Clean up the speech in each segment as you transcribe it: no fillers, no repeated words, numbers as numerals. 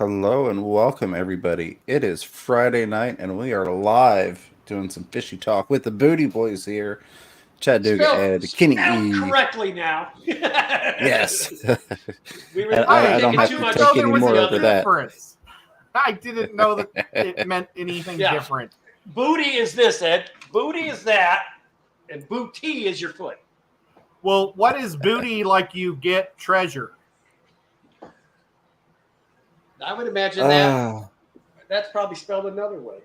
Hello and welcome, everybody. It is Friday night, and we are live doing some fishy talk with the Booty Boys here. Chattanooga Ed, Kenny Spelled E. correctly now. Yes. We were I don't taking have too to didn't much know take there any was with more the a over other. that. difference. I didn't know that it meant anything Yeah. different. Booty is this, Ed. Booty is that, and booty is your foot. Well, what is booty like you get treasure? I would imagine that Uh, that's probably spelled another way.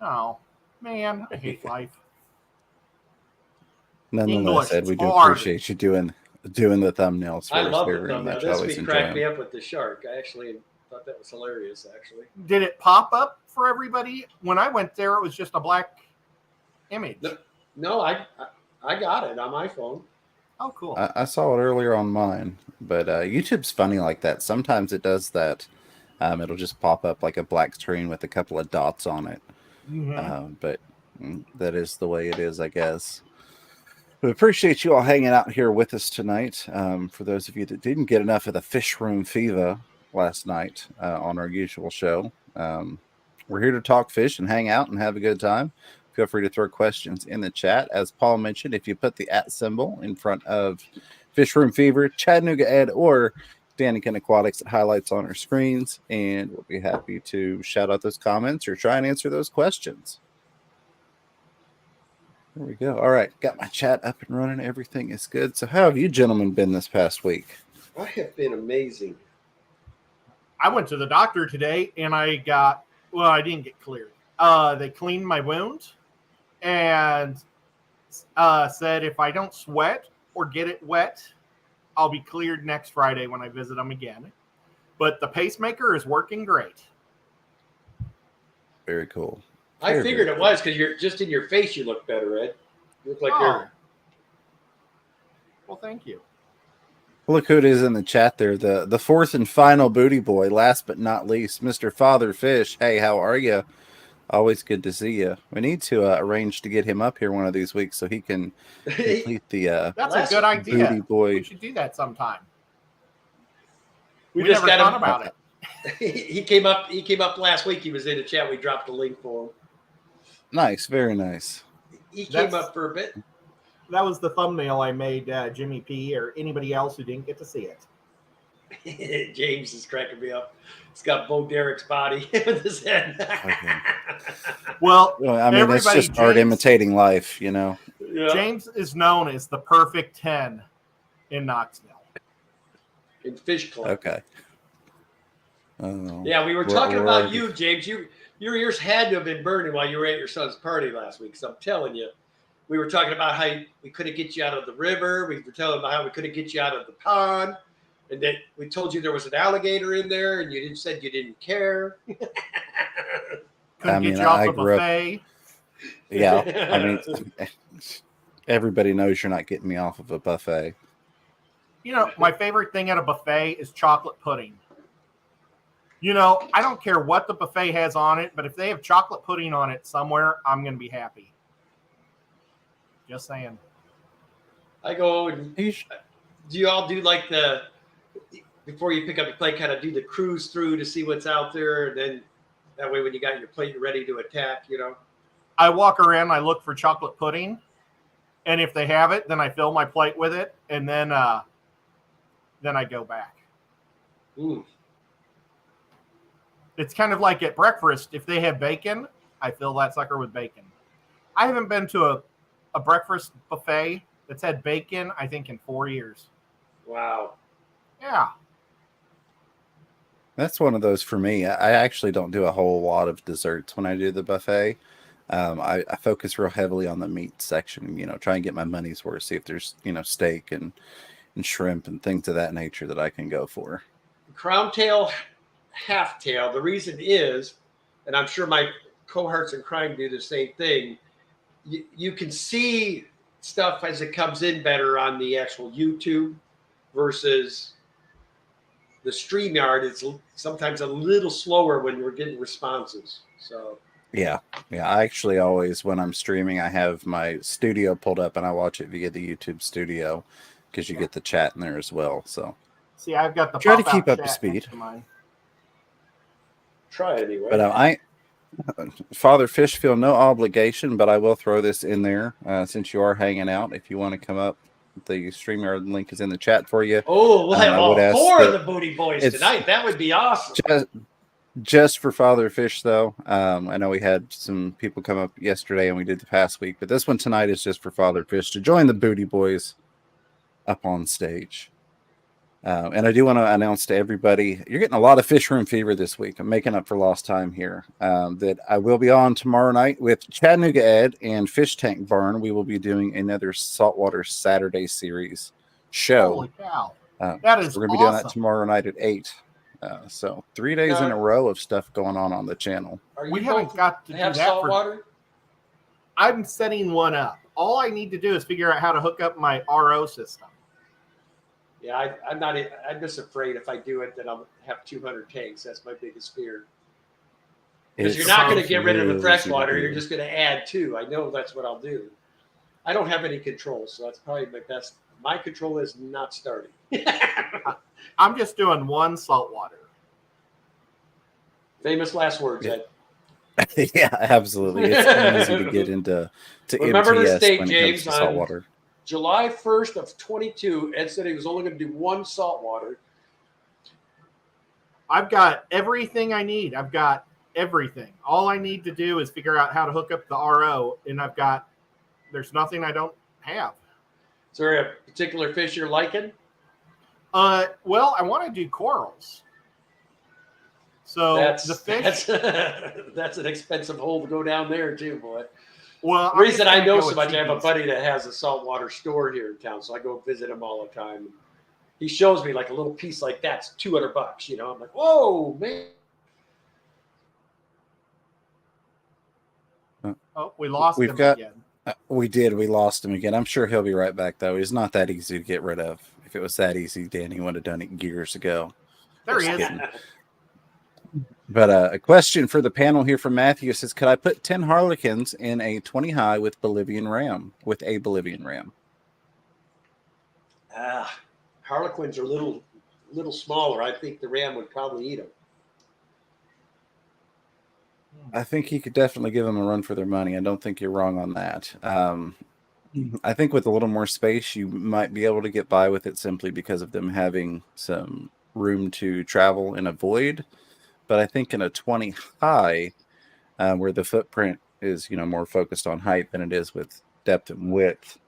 Oh, man, I hate life. Nonetheless, English, Ed, it's we do hard. appreciate you doing the thumbnails for I us. love They're the very thumbnail. much This always week enjoy cracked me them. up with the shark. I actually thought that was hilarious, actually. Did it pop up for everybody? When I went there, it was just a black image. No, I got it on my phone. Oh, cool. I saw it earlier on mine, but YouTube's funny like that. Sometimes it does that. It'll just pop up like a black screen with a couple of dots on it. But that is the way it is, I guess. We appreciate you all hanging out here with us tonight. For those of you that didn't get enough of the fish room fever last night on our usual show, we're here to talk fish and hang out and have a good time. Feel free to throw questions in the chat. As Paul mentioned, if you put the @ symbol in front of Fish Room Fever, Chattanooga Ed, or Daniken Aquatics, it highlights on our screens, and we'll be happy to shout out those comments or try and answer those questions. There we go. All right, got my chat up and running. Everything is good. So how have you gentlemen been this past week? I have been amazing. I went to the doctor today, and I didn't get cleared. They cleaned my wound and said if I don't sweat or get it wet, I'll be cleared next Friday when I visit them again. But the pacemaker is working great. Very cool. I figured it was because you're just in your face. You look better, Ed. You look like you're. Well, thank you. Look who it is in the chat there. The fourth and final booty boy, last but not least, Mr. Father Fish. Hey, how are you? Always good to see you. We need to arrange to get him up here one of these weeks so he can complete the That's a good idea. Booty boy. We should do that sometime. We just never got thought him about it. He came up last week. He was in the chat. We dropped the link for him. Nice, very nice. He came up for a bit. That was the thumbnail I made Jimmy P or anybody else who didn't get to see it. James is cracking me up. It's got Bo Derek's body in his head. Okay. Well, I mean, it's just art imitating life, you know. Yeah. James is known as the perfect 10 in Knoxville. In Fish Club. Okay. Yeah, we were talking about you, James. Your ears had to have been burning while you were at your son's party last week. So I'm telling you, we were talking about how we couldn't get you out of the river. We were telling about how we couldn't get you out of the pond. And then we told you there was an alligator in there, and you said you didn't care. Couldn't get you off the buffet. Yeah, I mean, everybody knows you're not getting me off of a buffet. You know, my favorite thing at a buffet is chocolate pudding. You know, I don't care what the buffet has on it, but if they have chocolate pudding on it somewhere, I'm going to be happy. Just saying. I go, and do you all do like before you pick up your plate, kind of do the cruise through to see what's out there, and then that way when you got your plate, you're ready to attack, you know? I walk around, I look for chocolate pudding, and if they have it, then I fill my plate with it, and then I go back. Ooh. It's kind of like at breakfast. If they have bacon, I fill that sucker with bacon. I haven't been to a breakfast buffet that's had bacon, I think, in 4 years. Wow. Yeah. That's one of those for me. I actually don't do a whole lot of desserts when I do the buffet. I focus real heavily on the meat section, you know, try and get my money's worth, see if there's, you know, steak and shrimp and things of that nature that I can go for. Crown tail, half tail. The reason is, and I'm sure my cohorts in crime do the same thing, you can see stuff as it comes in better on the actual YouTube versus the StreamYard. It's sometimes a little slower when we're getting responses. So yeah. I actually always, when I'm streaming, I have my studio pulled up and I watch it via the YouTube studio because you get the chat in there as well. So see, I've got the try to keep up to speed. try anyway. But Father Fish, feel no obligation, but I will throw this in there since you are hanging out. If you want to come up, the StreamYard link is in the chat for you. Oh, we'll have all four of the Booty Boys tonight. That would be awesome. Just for Father Fish, though. I know we had some people come up yesterday and we did the past week, but this one tonight is just for Father Fish to join the Booty Boys up on stage. And I do want to announce to everybody, you're getting a lot of Fish Room Fever this week. I'm making up for lost time here. That I will be on tomorrow night with Chattanooga Ed and Fish Tank Barn. We will be doing another Saltwater Saturday series show. Holy cow. That is We're going to be doing that tomorrow night at 8. So 3 days in a row of stuff going on the channel. We haven't got to do that Saltwater? I'm setting one up. All I need to do is figure out how to hook up my RO system. Yeah, I'm just afraid if I do it that I'll have 200 tanks. That's my biggest fear. Because you're not going to get rid of the freshwater. You're just going to add 2. I know that's what I'll do. I don't have any control, so that's probably my best. My control is not starting. I'm just doing 1 saltwater. Famous last words, Ed. Yeah, absolutely. It's easy to get into Remember MTS the state, when it James, comes to saltwater. July 1st of 22, Ed said he was only going to do 1 saltwater. I've got everything I need. I've got everything. All I need to do is figure out how to hook up the RO, and there's nothing I don't have. Is there a particular fish you're liking? Well, I want to do corals. So the fish. That's an expensive hole to go down there too, boy. Well, the reason I know so much, I have a buddy that has a saltwater store here in town, so I go visit him all the time. He shows me like a little piece like that's $200. You know, I'm like, whoa, man. Oh, we lost him again. We did. We lost him again. I'm sure he'll be right back, though. He's not that easy to get rid of. If it was that easy, Danny would have done it years ago. There he is. But a question for the panel here from Matthew says, could I put 10 Harlequins in a 20 high with a Bolivian ram? Harlequins are a little smaller. I think the ram would probably eat them. I think he could definitely give them a run for their money. I don't think you're wrong on that. I think with a little more space, you might be able to get by with it simply because of them having some room to travel and avoid. But I think in a 20 high, where the footprint is, more focused on height than it is with depth and width,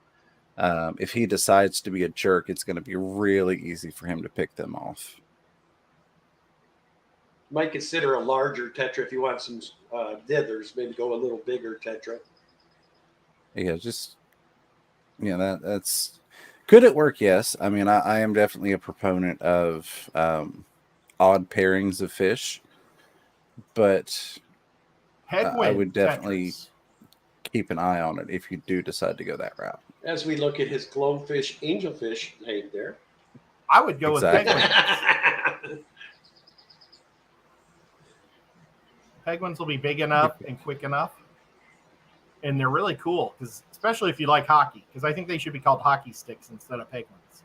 if he decides to be a jerk, it's going to be really easy for him to pick them off. Might consider a larger tetra if you want some dithers. Maybe go a little bigger tetra. Yeah, that's could it work? Yes. I mean, I am definitely a proponent of odd pairings of fish, but I would definitely keep an eye on it if you do decide to go that route. As we look at his glowfish, angelfish name there, I would go with penguins. Penguins will be big enough and quick enough, and they're really cool, because especially if you like hockey, because I think they should be called hockey sticks instead of penguins.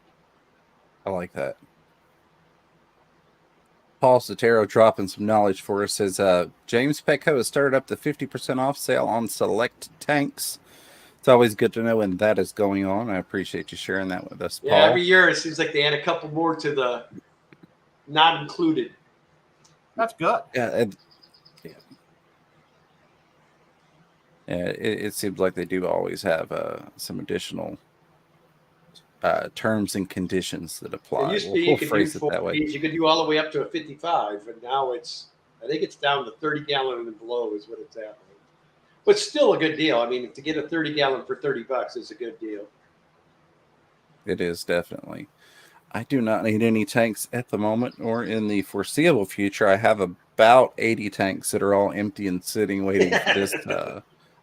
I like that. Paul Sotero dropping some knowledge for us says, James Petco has started up the 50% off sale on select tanks. It's always good to know when that is going on. I appreciate you sharing that with us, Paul. Yeah, every year it seems like they add a couple more to the not included. That's good. Yeah, it seems like they do always have some additional terms and conditions that apply. We'll phrase it that way. You could do all the way up to a 55, and now I think it's down to 30 gallon and below is what it's at. But still a good deal. I mean, to get a 30 gallon for $30 is a good deal. It is, definitely. I do not need any tanks at the moment or in the foreseeable future. I have about 80 tanks that are all empty and sitting waiting for this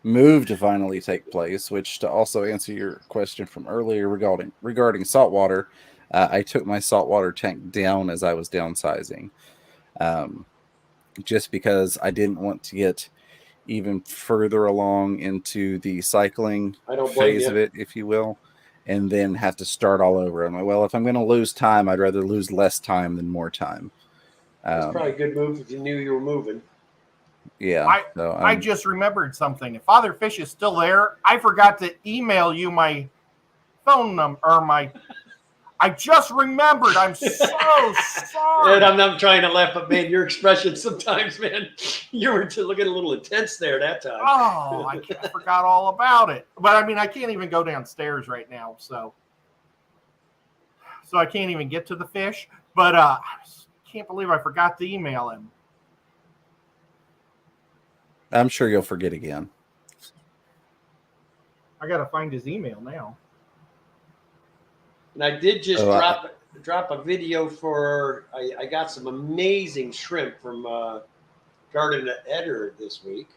move to finally take place, which, to also answer your question from earlier regarding saltwater, I took my saltwater tank down as I was downsizing, just because I didn't want to get even further along into the cycling phase of it, if you will, and then have to start all over. I'm like, well, if I'm going to lose time, I'd rather lose less time than more time. That's probably a good move if you knew you were moving. Yeah. I just remembered something. If Father Fish is still there, I forgot to email you my phone number or I just remembered. I'm so sorry. And I'm trying to laugh, but man, your expression sometimes, man, you were looking a little intense there that time. Oh, I forgot all about it. But I mean, I can't even go downstairs right now, so I can't even get to the fish. But I can't believe I forgot to email him. I'm sure you'll forget again. I got to find his email now. And I did just drop a video for. I got some amazing shrimp from Garden Eder this week.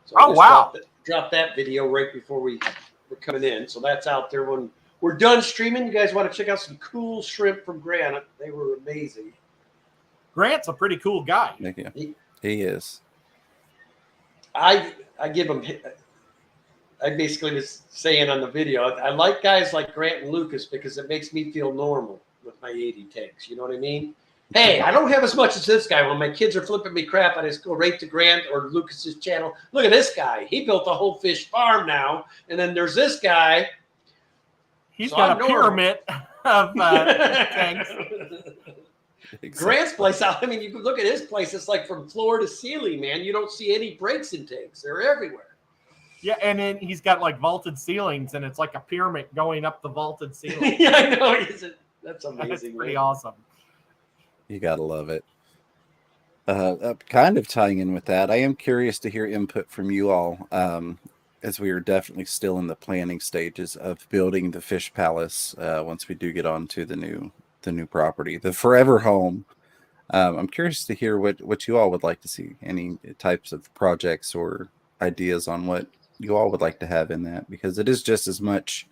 So I wow! Dropped that video right before we were coming in. So that's out there when we're done streaming. You guys want to check out some cool shrimp from Grant? They were amazing. Grant's a pretty cool guy. He is. I give him. I basically was saying on the video, I like guys like Grant and Lucas because it makes me feel normal with my 80 tanks. You know what I mean? Hey, I don't have as much as this guy. When my kids are flipping me crap, I just go right to Grant or Lucas's channel. Look at this guy. He built a whole fish farm now. And then there's this guy. He's got a pyramid of tanks. Exactly. Grant's place, I mean, you can look at his place. It's like from floor to ceiling, man. You don't see any breaks in tanks. They're everywhere. Yeah, and then he's got like vaulted ceilings, and it's like a pyramid going up the vaulted ceiling. Yeah, I know. That's amazing. That's pretty awesome. You gotta love it. Kind of tying in with that, I am curious to hear input from you all, as we are definitely still in the planning stages of building the Fish Palace. Once we do get on to the new property, the forever home. I'm curious to hear what you all would like to see. Any types of projects or ideas on what you all would like to have in that, because it is just as much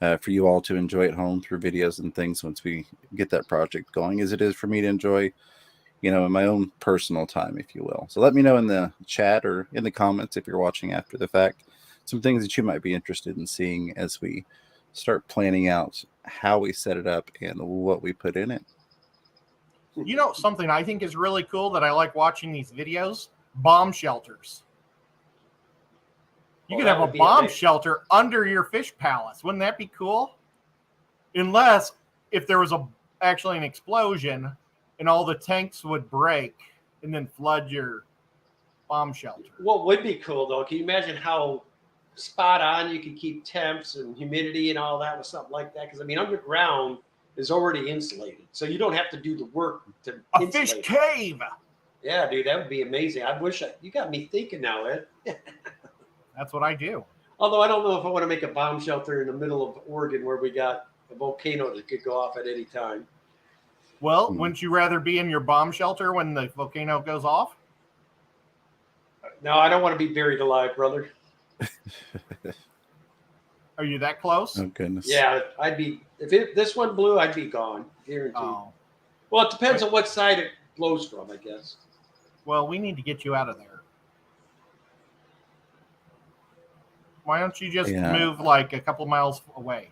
for you all to enjoy at home through videos and things once we get that project going as it is for me to enjoy, in my own personal time, if you will. So let me know in the chat or in the comments if you're watching after the fact, some things that you might be interested in seeing as we start planning out how we set it up and what we put in it. Something I think is really cool that I like watching these videos, bomb shelters. You could have a bomb shelter under your fish palace. Wouldn't that be cool? Unless if there was actually an explosion and all the tanks would break and then flood your bomb shelter. What would be cool, though, can you imagine how spot on you could keep temps and humidity and all that with something like that? Because, I mean, underground is already insulated. So you don't have to do the work to insulate fish cave. Yeah, dude, that would be amazing. I wish you got me thinking now, Ed. That's what I do. Although I don't know if I want to make a bomb shelter in the middle of Oregon where we got a volcano that could go off at any time. Well, wouldn't you rather be in your bomb shelter when the volcano goes off? No, I don't want to be buried alive, brother. Are you that close? Oh, goodness. Yeah, I'd be. If this one blew, I'd be gone. Guaranteed. Oh. Well, it depends on what side it blows from, I guess. Well, we need to get you out of there. Why don't you just move like a couple miles away?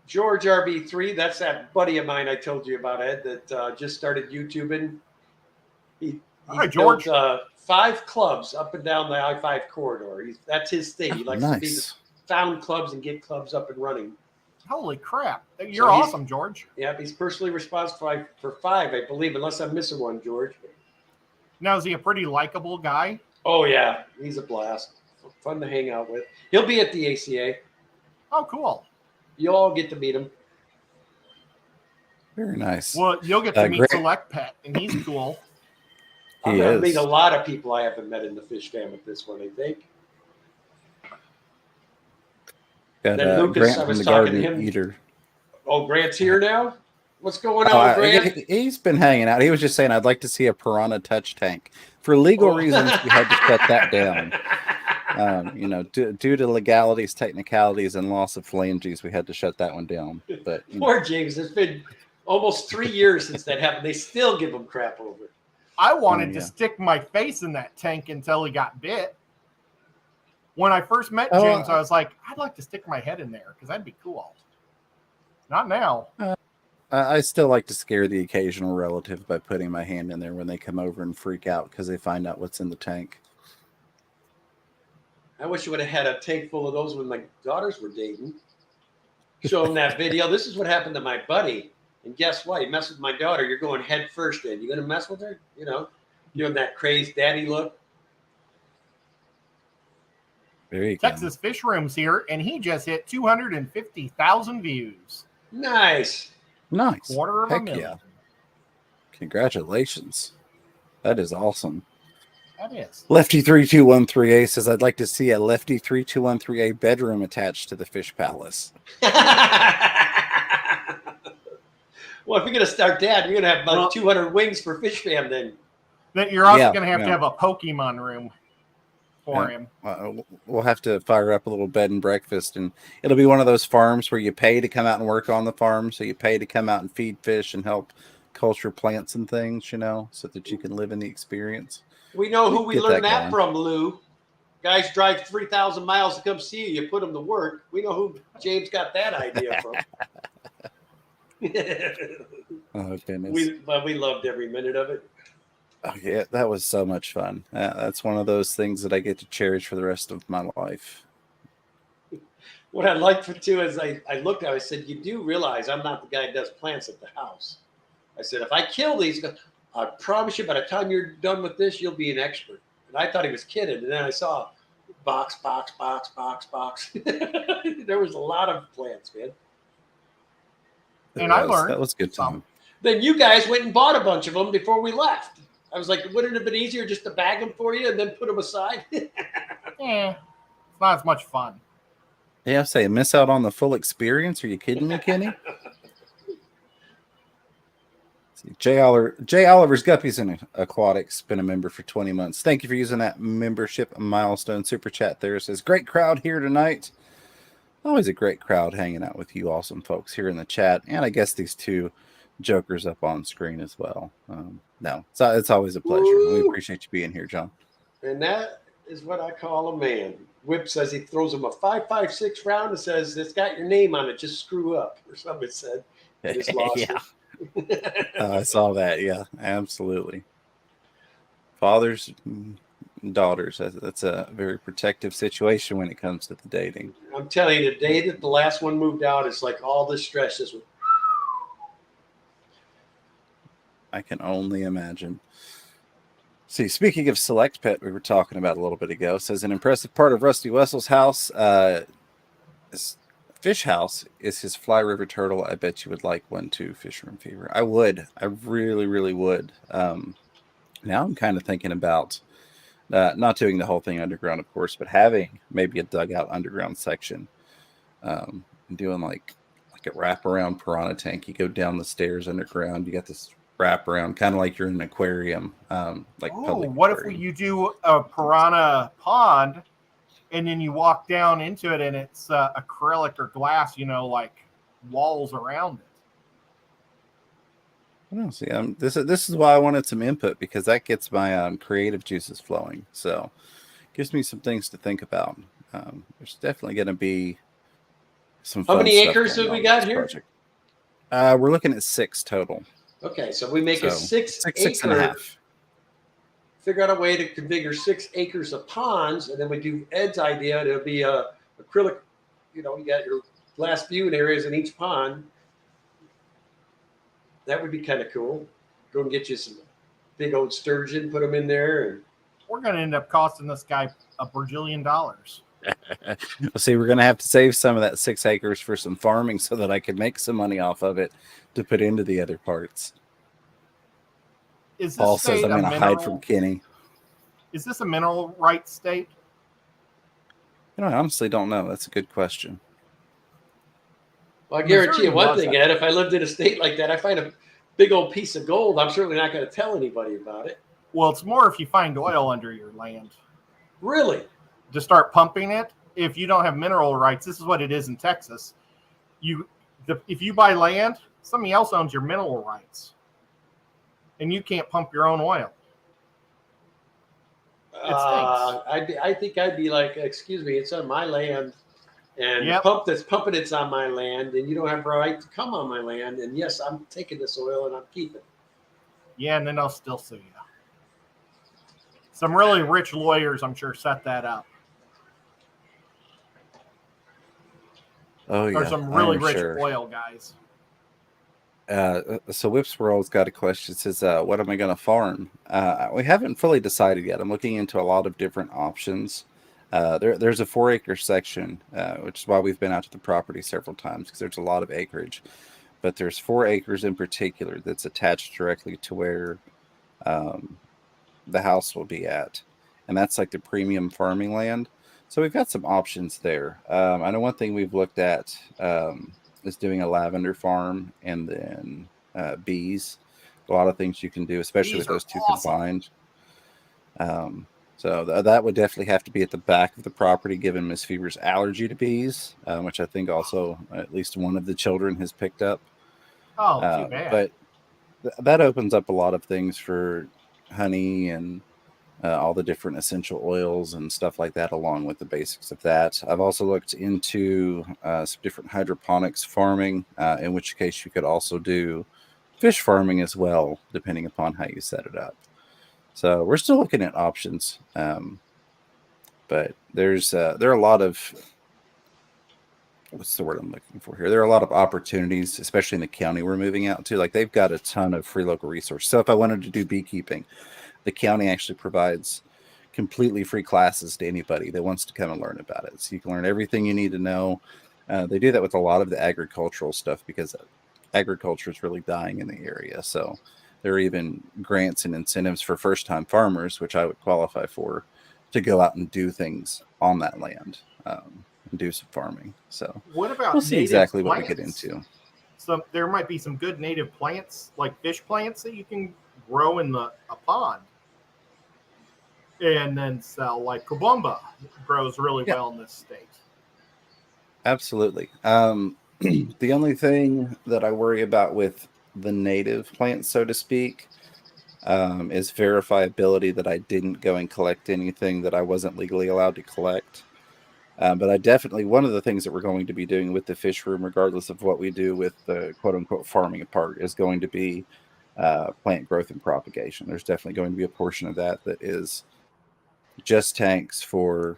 George RB3, that's that buddy of mine I told you about, Ed, that just started YouTubing. He George. Built 5 clubs up and down the I-5 corridor. That's his thing. He likes to be found clubs and get clubs up and running. Holy crap. You're awesome, George. Yeah, he's personally responsible for 5, I believe, unless I'm missing one, George. Now, is he a pretty likable guy? Oh, yeah. He's a blast. Fun to hang out with. He'll be at the ACA. Oh, cool. You'll all get to meet him. Very nice. Well, you'll get to meet Select Pet, and he's cool. I'm going to meet a lot of people I haven't met in the fish fam with this one, I think. Got then Lucas, Grant I was from the talking to Garden him. Eater. Oh, Grant's here now? What's going on, Grant? He's been hanging out. He was just saying, I'd like to see a piranha touch tank. For legal reasons, we had to shut that down. Due to legalities, technicalities, and loss of phalanges, we had to shut that one down. But poor James, it's been almost 3 years since that happened. They still give him crap over it. I wanted to stick my face in that tank until he got bit. When I first met James, I was like, I'd like to stick my head in there because that'd be cool. Not now. I still like to scare the occasional relative by putting my hand in there when they come over and freak out because they find out what's in the tank. I wish you would have had a tank full of those when my daughters were dating. Show them that video. This is what happened to my buddy. And guess what? You mess with my daughter, you're going head first in. You going to mess with her? You know, giving that crazed daddy look. There you Texas Fish Room's here, and he just hit 250,000 views. Nice. Nice. Quarter of a million. Yeah. Congratulations. That is awesome. That is. Lefty32138 says, I'd like to see a Lefty32138 bedroom attached to the Fish Palace. Well, if you're going to start that, you're going to have about 200 wings for Fish Fam then. That you're also going to have a Pokemon room for him. We'll have to fire up a little bed and breakfast, and it'll be one of those farms where you pay to come out and work on the farm, so you pay to come out and feed fish and help culture plants and things, you know, so that you can live in the experience. We know who we learned that from, Lou. Guys drive 3,000 miles to come see you. You put them to work. We know who James got that idea from. Oh, goodness. We loved every minute of it. Oh, yeah, that was so much fun. That's one of those things that I get to cherish for the rest of my life. What I liked for too is I looked at it, I said, you do realize I'm not the guy that does plants at the house. I said, if I kill these, I promise you by the time you're done with this, you'll be an expert. And I thought he was kidding. And then I saw box. There was a lot of plants, man. I learned. That was good time. Then you guys went and bought a bunch of them before we left. I was like, wouldn't it have been easier just to bag them for you and then put them aside? Yeah, it's not as much fun. Yeah, say miss out on the full experience. Are you kidding me, Kenny? Jay Oliver's Guppies and Aquatics been a member for 20 months. Thank you for using that membership milestone super chat there. It says, great crowd here tonight. Always a great crowd hanging out with you awesome folks here in the chat. And I guess these two jokers up on screen as well. No, it's always a pleasure. We appreciate you being here, John. And that is what I call a man. Whip says he throws him a 5.56 round and says, it's got your name on it. Just screw up. Or something it said. Just lost Yeah. it. I saw that. Yeah, absolutely. Fathers, daughters. That's a very protective situation when it comes to the dating. I'm telling you, the day that the last one moved out, it's like all this stress just went. I can only imagine. See, speaking of Select Pet, we were talking about a little bit ago, says an impressive part of Rusty Wessel's house, fish house, is his fly river turtle. I bet you would like one too, Fish Room Fever. I would. I really, really would. Now I'm kind of thinking about not doing the whole thing underground, of course, but having maybe a dugout underground section, and doing like a wraparound piranha tank. You go down the stairs underground. You got this wraparound, kind of like you're in an aquarium. What if you do a piranha pond, and then you walk down into it, and it's acrylic or glass, like walls around it? I don't see. This is why I wanted some input, because that gets my creative juices flowing. So, gives me some things to think about. There's definitely going to be some. How fun many stuff acres have we got here? Project. We're looking at 6 total. Okay, so we make a 6 acre. 6.5. Figure out a way to configure 6 acres of ponds, and then we do Ed's idea. It'll be acrylic. You got your glass viewing areas in each pond. That would be kind of cool. Go and get you some big old sturgeon, put them in there. And we're going to end up costing this guy $1 bajillion. Well, see, we're going to have to save some of that 6 acres for some farming so that I can make some money off of it to put into the other parts. Paul says I'm going to hide from Kenny. Is this a mineral rights state? I honestly don't know. That's a good question. Well, I guarantee you one thing, Ed. If I lived in a state like that, I find a big old piece of gold, I'm certainly not going to tell anybody about it. Well, it's more if you find oil under your land. Really? To start pumping it. If you don't have mineral rights, this is what it is in Texas. If you buy land, somebody else owns your mineral rights, and you can't pump your own oil. It stinks. I think I'd be like, excuse me, it's on my land. And the pump that's pumping it's on my land, and you don't have a right to come on my land. And yes, I'm taking this oil and I'm keeping it. Yeah, and then they'll still sue you. Some really rich lawyers, I'm sure, set that up. Oh yeah, Or some really rich sure. oil guys. So Whip Swirl's got a question. It says, "What am I going to farm?" We haven't fully decided yet. I'm looking into a lot of different options. There's a 4-acre section, which is why we've been out to the property several times because there's a lot of acreage. But there's 4 acres in particular that's attached directly to where the house will be at, and that's like the premium farming land. So we've got some options there. I know one thing we've looked at is doing a lavender farm and then bees. A lot of things you can do, especially Bees with those two awesome. combined. So that would definitely have to be at the back of the property, given Miss Fever's allergy to bees, which I think also at least one of the children has picked up. Oh, too bad. But that opens up a lot of things for honey and all the different essential oils and stuff like that, along with the basics of that. I've also looked into some different hydroponics farming, in which case you could also do fish farming as well, depending upon how you set it up. So we're still looking at options, but there are a lot of, what's the word I'm looking for here? There are a lot of opportunities, especially in the county we're moving out to. Like they've got a ton of free local resources. So if I wanted to do beekeeping, the county actually provides completely free classes to anybody that wants to come and learn about it. So you can learn everything you need to know. They do that with a lot of the agricultural stuff because agriculture is really dying in the area. So there are even grants and incentives for first-time farmers, which I would qualify for, to go out and do things on that land and do some farming. So what about we'll see exactly what we get into. So there might be some good native plants, like fish plants, that you can grow in a pond and then sell. Like Kubumba grows really well in this state. Absolutely. The only thing that I worry about with the native plants, so to speak, is verifiability that I didn't go and collect anything that I wasn't legally allowed to collect. But I definitely, one of the things that we're going to be doing with the fish room, regardless of what we do with the quote unquote farming part, is going to be plant growth and propagation. There's definitely going to be a portion of that that is just tanks for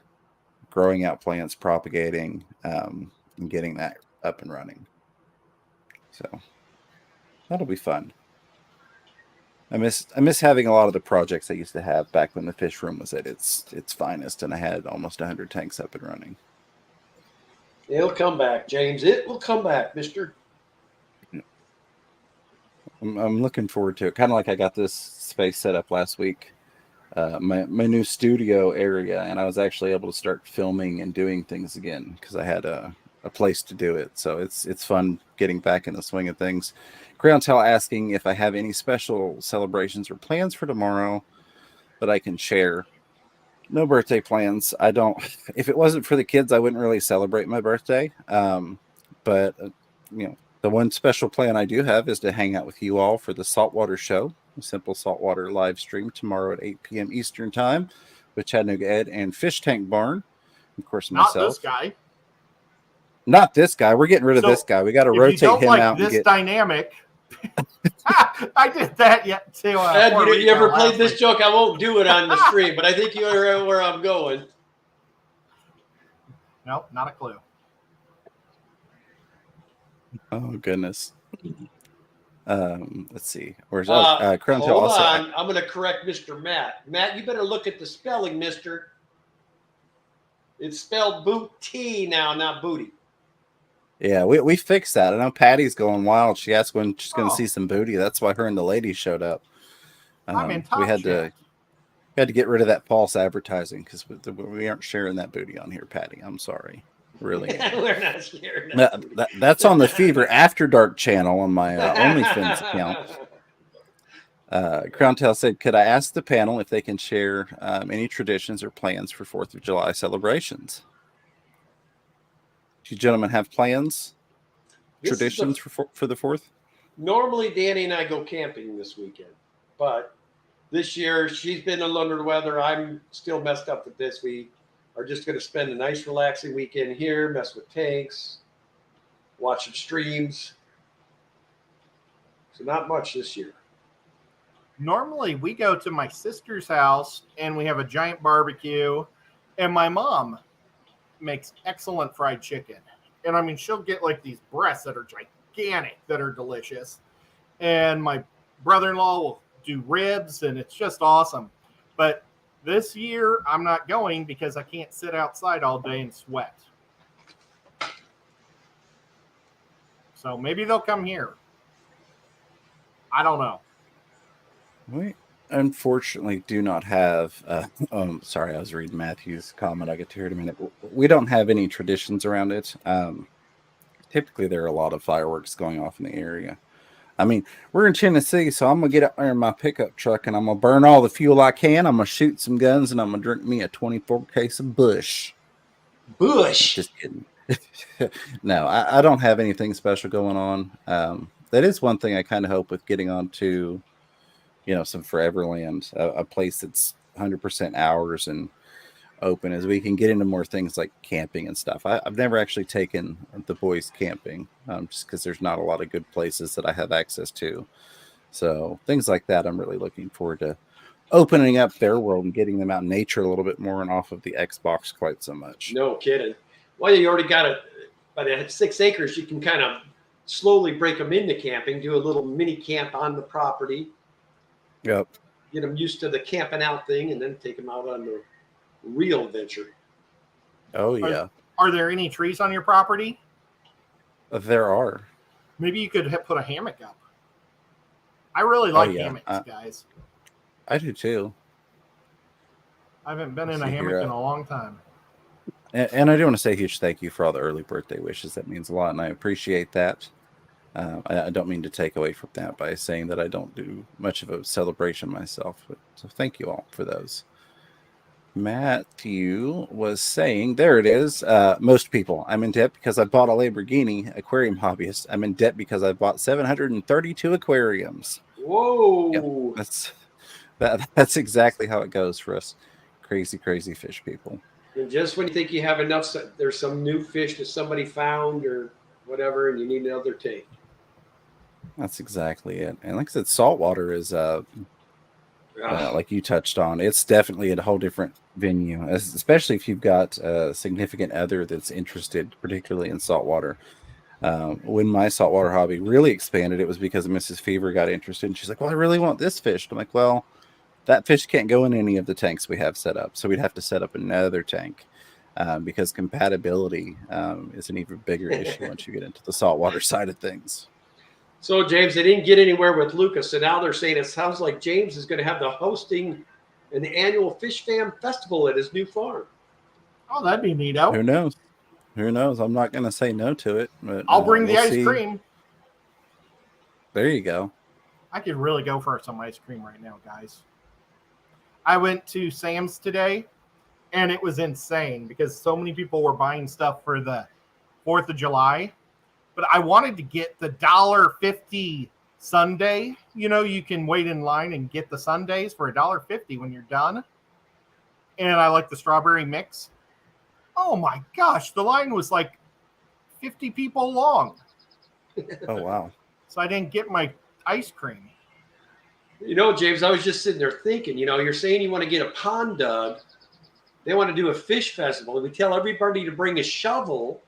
growing out plants, propagating, and getting that up and running. So that'll be fun. I miss having a lot of the projects I used to have back when the fish room was at its finest, and I had almost 100 tanks up and running. It'll come back, James. It will come back, mister. I'm looking forward to it. Kind of like I got this space set up last week, my new studio area, and I was actually able to start filming and doing things again because I had a place to do it. So it's fun getting back in the swing of things. Groundtail asking if I have any special celebrations or plans for tomorrow that I can share. No birthday plans. I don't. If it wasn't for the kids, I wouldn't really celebrate my birthday. But the one special plan I do have is to hang out with you all for the Saltwater show, a simple Saltwater live stream tomorrow at 8 p.m. Eastern time with Chattanooga Ed and Fish Tank Barn. Of course, myself. Not this guy. Not this guy. We're getting rid of this guy. We got to rotate him out. This dynamic. I did that yet too. Ed, you ever played this joke? I won't do it on the stream, but I think you know where I'm going. Nope, not a clue. Oh goodness. Let's see. Where's hold also, on? I'm going to correct Mr. Matt. Matt, you better look at the spelling, Mister. It's spelled Bootie now, not Booty. Yeah, we fixed that. I know Patty's going wild. She asked when she's going to see some booty. That's why her and the ladies showed up. I'm in top we had to get rid of that false advertising because we aren't sharing that booty on here, Patty. I'm sorry. Really. We're not sharing that's on the Fever After Dark channel on my OnlyFans account. Crowntail said, could I ask the panel if they can share any traditions or plans for 4th of July celebrations? Do you gentlemen have plans, traditions for the 4th? Normally, Danny and I go camping this weekend, but this year she's been under the weather. I'm still messed up with this week. are just going to spend a nice, relaxing weekend here, mess with tanks, watch some streams. So not much this year. Normally, we go to my sister's house and we have a giant barbecue, and my mom makes excellent fried chicken. And I mean, she'll get like these breasts that are gigantic, that are delicious. And my brother-in-law will do ribs, and it's just awesome. But this year, I'm not going because I can't sit outside all day and sweat. So maybe they'll come here. I don't know. We unfortunately do not have. Sorry, I was reading Matthew's comment. I'll get to here in a minute. We don't have any traditions around it. Typically, there are a lot of fireworks going off in the area. I mean, we're in Tennessee, so I'm gonna get out there in my pickup truck and I'm gonna burn all the fuel I can. I'm gonna shoot some guns and I'm gonna drink me a 24 case of Bush. Bush. Just kidding. No, I don't have anything special going on. That is one thing I kind of hope with getting onto, some Foreverland, a place that's 100% ours and open, as we can get into more things like camping and stuff. I've never actually taken the boys camping, just because there's not a lot of good places that I have access to. So things like that, I'm really looking forward to opening up their world and getting them out in nature a little bit more and off of the Xbox quite so much. No kidding. Well, you already got by the 6 acres, you can kind of slowly break them into camping, do a little mini camp on the property. Yep. Get them used to the camping out thing and then take them out on the real adventure. Oh, yeah. Are there any trees on your property? There are. Maybe you could put a hammock up. I really like hammocks, guys. I do too. I haven't been in a hammock in a long time. And I do want to say a huge thank you for all the early birthday wishes. That means a lot, and I appreciate that. I don't mean to take away from that by saying that I don't do much of a celebration myself. So thank you all for those. Matthew was saying, there it is. Most people, I'm in debt because I bought a Lamborghini. Aquarium hobbyist, I'm in debt because I bought 732 aquariums. Whoa. Yep, that's exactly how it goes for us crazy fish people. And just when you think you have enough, there's some new fish that somebody found or whatever, and you need another tank. That's exactly it. And like I said, saltwater is like you touched on, it's definitely a whole different venue, especially if you've got a significant other that's interested particularly in saltwater. When my saltwater hobby really expanded, it was because Mrs. Fever got interested, and she's like, well, I really want this fish. I'm like, well, that fish can't go in any of the tanks we have set up, so we'd have to set up another tank, because compatibility is an even bigger issue once you get into the saltwater side of things. So, James, they didn't get anywhere with Lucas, so now they're saying it sounds like James is going to have the hosting an annual Fish Fam Festival at his new farm. Oh, that'd be neato. Who knows? I'm not going to say no to it. But I'll bring the ice cream. There you go. I could really go for some ice cream right now, guys. I went to Sam's today, and it was insane because so many people were buying stuff for the 4th of July. But I wanted to get the $1.50 sundae. You can wait in line and get the sundaes for $1.50 when you're done. And I like the strawberry mix. Oh my gosh, the line was like 50 people long. Oh, wow. So I didn't get my ice cream. James, I was just sitting there thinking, you're saying you want to get a pond dug. They want to do a fish festival. We tell everybody to bring a shovel.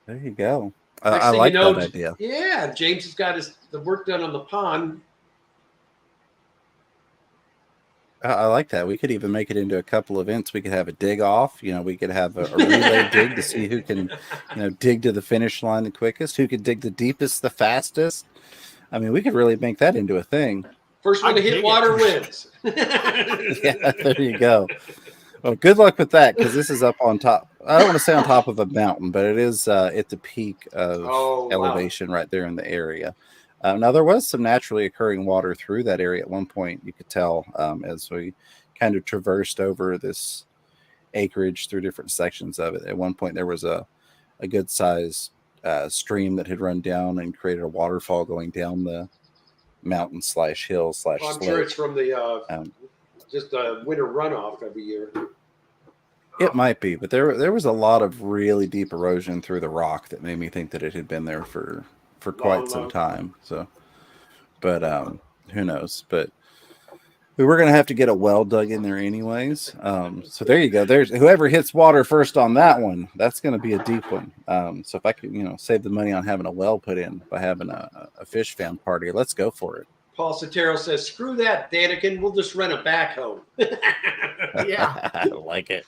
There you go. I like that idea. Yeah, James has got the work done on the pond. I like that. We could even make it into a couple events. We could have a dig off. We could have a relay dig to see who can, dig to the finish line the quickest, who can dig the deepest, the fastest. I mean, we could really make that into a thing. First one to hit water wins. Yeah, there you go. Well, good luck with that, because this is up on top. I don't want to say on top of a mountain, but it is at the peak of elevation right there in the area. Now, there was some naturally occurring water through that area at one point. You could tell as we kind of traversed over this acreage through different sections of it. At one point, there was a good-sized stream that had run down and created a waterfall going down the mountain /hill/slope. I'm sure it's from the just a winter runoff every year. It might be, but there was a lot of really deep erosion through the rock that made me think that it had been there for quite some time. So, but who knows? But we were going to have to get a well dug in there anyways. So there you go. There's whoever hits water first on that one. That's going to be a deep one. So if I could, save the money on having a well put in by having a fish fan party, let's go for it. Paul Sotero says, "Screw that, Daniken. We'll just rent a backhoe." Yeah, I like it.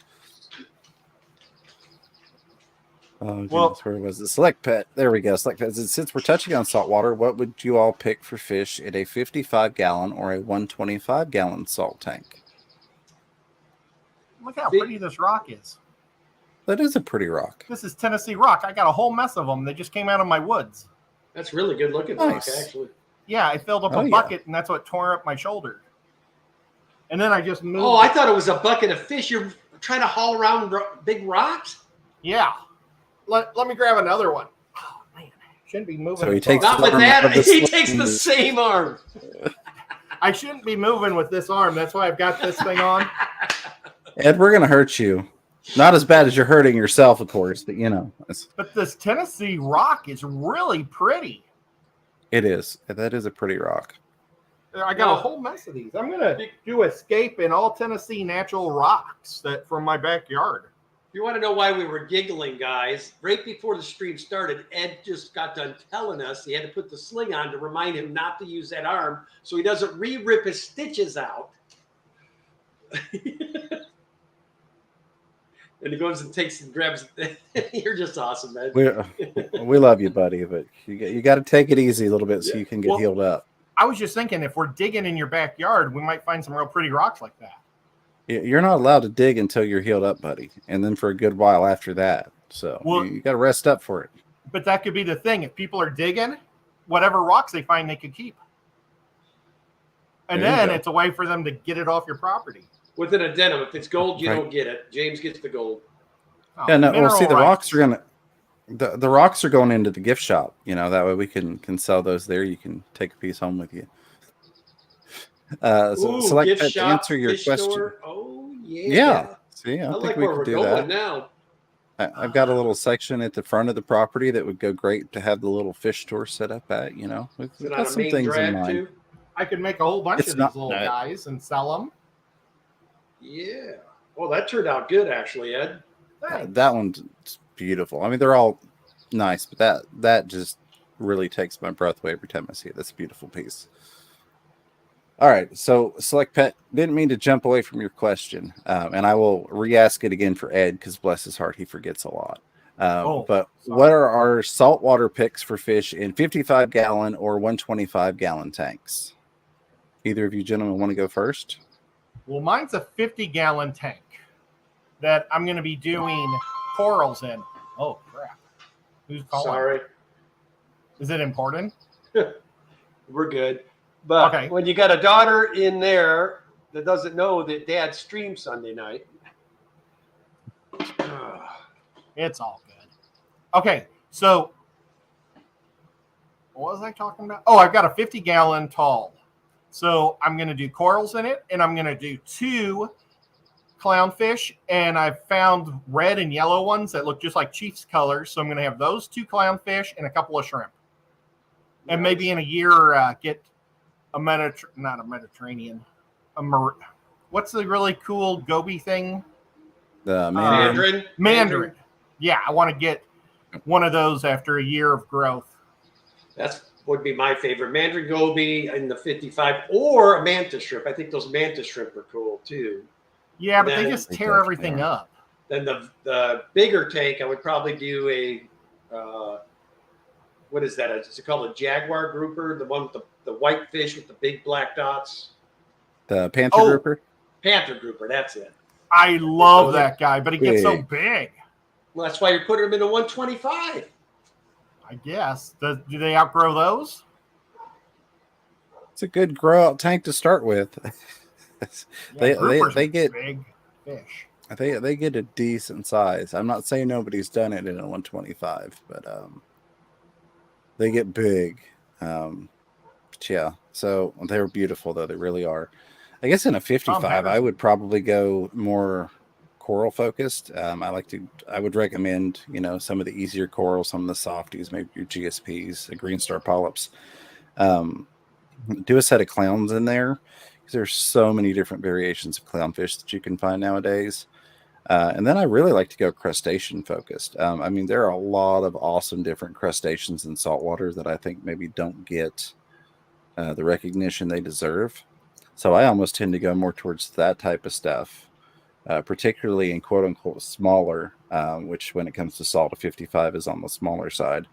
Oh, goodness, well, where was it? Select Pet. There we go. Select Pet. Since we're touching on saltwater, what would you all pick for fish in a 55-gallon or a 125-gallon salt tank? Look how pretty this rock is. That is a pretty rock. This is Tennessee rock. I got a whole mess of them. They just came out of my woods. That's really good looking Nice. rock, actually. Yeah, I filled up a bucket, and that's what tore up my shoulder. And then I just moved. Oh, I thought it was a bucket of fish. You're trying to haul around big rocks? Yeah. Let me grab another one. Oh, man. Shouldn't be moving. So he takes Not with that. He takes the same arm. I shouldn't be moving with this arm. That's why I've got this thing on. Ed, we're going to hurt you. Not as bad as you're hurting yourself, of course, but But this Tennessee rock is really pretty. It is. That is a pretty rock. I got a whole mess of these. I'm going to do Escape in all Tennessee natural rocks from my backyard. If you want to know why we were giggling, guys, right before the stream started, Ed just got done telling us he had to put the sling on to remind him not to use that arm so he doesn't re-rip his stitches out. And he goes and takes and grabs. You're just awesome, man. We love you, buddy, but you got to take it easy a little bit so you can get healed up. I was just thinking, if we're digging in your backyard, we might find some real pretty rocks like that. You're not allowed to dig until you're healed up, buddy, and then for a good while after that. So you got to rest up for it. But that could be the thing. If people are digging, whatever rocks they find, they could keep. And then it's a way for them to get it off your property. With an addendum, if it's gold, you don't get it. James gets the gold. Oh, yeah, no. Well, see, the rocks are gonna. The rocks are going into the gift shop. That way we can sell those there. You can take a piece home with you. So select Pet to answer your question. Store. Oh yeah. Yeah. See, I think like we where could we're do going that. now. I've got a little section at the front of the property that would go great to have the little fish store set up at. We've got some things in mind. Too? I could make a whole bunch of these little guys and sell them. Yeah. Well, that turned out good, actually, Ed. That one's beautiful. I mean, they're all nice, but that just really takes my breath away every time I see it. That's a beautiful piece. All right, so Select Pet, didn't mean to jump away from your question, and I will re-ask it again for Ed because bless his heart, he forgets a lot. But what are our saltwater picks for fish in 55-gallon or 125-gallon tanks? Either of you gentlemen want to go first? Well, mine's a 50-gallon tank that I'm going to be doing corals in. Oh, crap. Who's calling? Sorry. Is it important? We're good. But when you got a daughter in there that doesn't know that Dad streams Sunday night. It's all good. Okay, so what was I talking about? Oh, I've got a 50-gallon tall. So I'm going to do corals in it, and I'm going to do 2 clownfish, and I've found red and yellow ones that look just like Chief's colors. So I'm going to have those 2 clownfish and a couple of shrimp. Nice. And maybe in a year get a not a Mediterranean, what's the really cool goby thing? The Mandarin. Yeah, I want to get one of those after a year of growth. That's would be my favorite. Mandarin goby in the 55 or a mantis shrimp. I think those mantis shrimp are cool too. Yeah, but they just tear everything up. Then the bigger tank, I would probably do a what is that? Is it called a jaguar grouper? The one with the white fish with the big black dots? The panther grouper? Panther grouper, that's it. I love that guy, but he gets so big. Well, that's why you're putting him in a 125. I guess. Do they outgrow those? It's a good grow out tank to start with. They get big fish. They get a decent size. I'm not saying nobody's done it in a 125, but they get big. Yeah. So they're beautiful though. They really are. I guess in a 55, I would probably go more coral focused. I would recommend, some of the easier corals, some of the softies, maybe your GSPs, the green star polyps. Do a set of clowns in there because there's so many different variations of clownfish that you can find nowadays. And then I really like to go crustacean focused. There are a lot of awesome different crustaceans in saltwater that I think maybe don't get the recognition they deserve. So I almost tend to go more towards that type of stuff, particularly in quote unquote smaller, which when it comes to salt, a 55 is on the smaller side.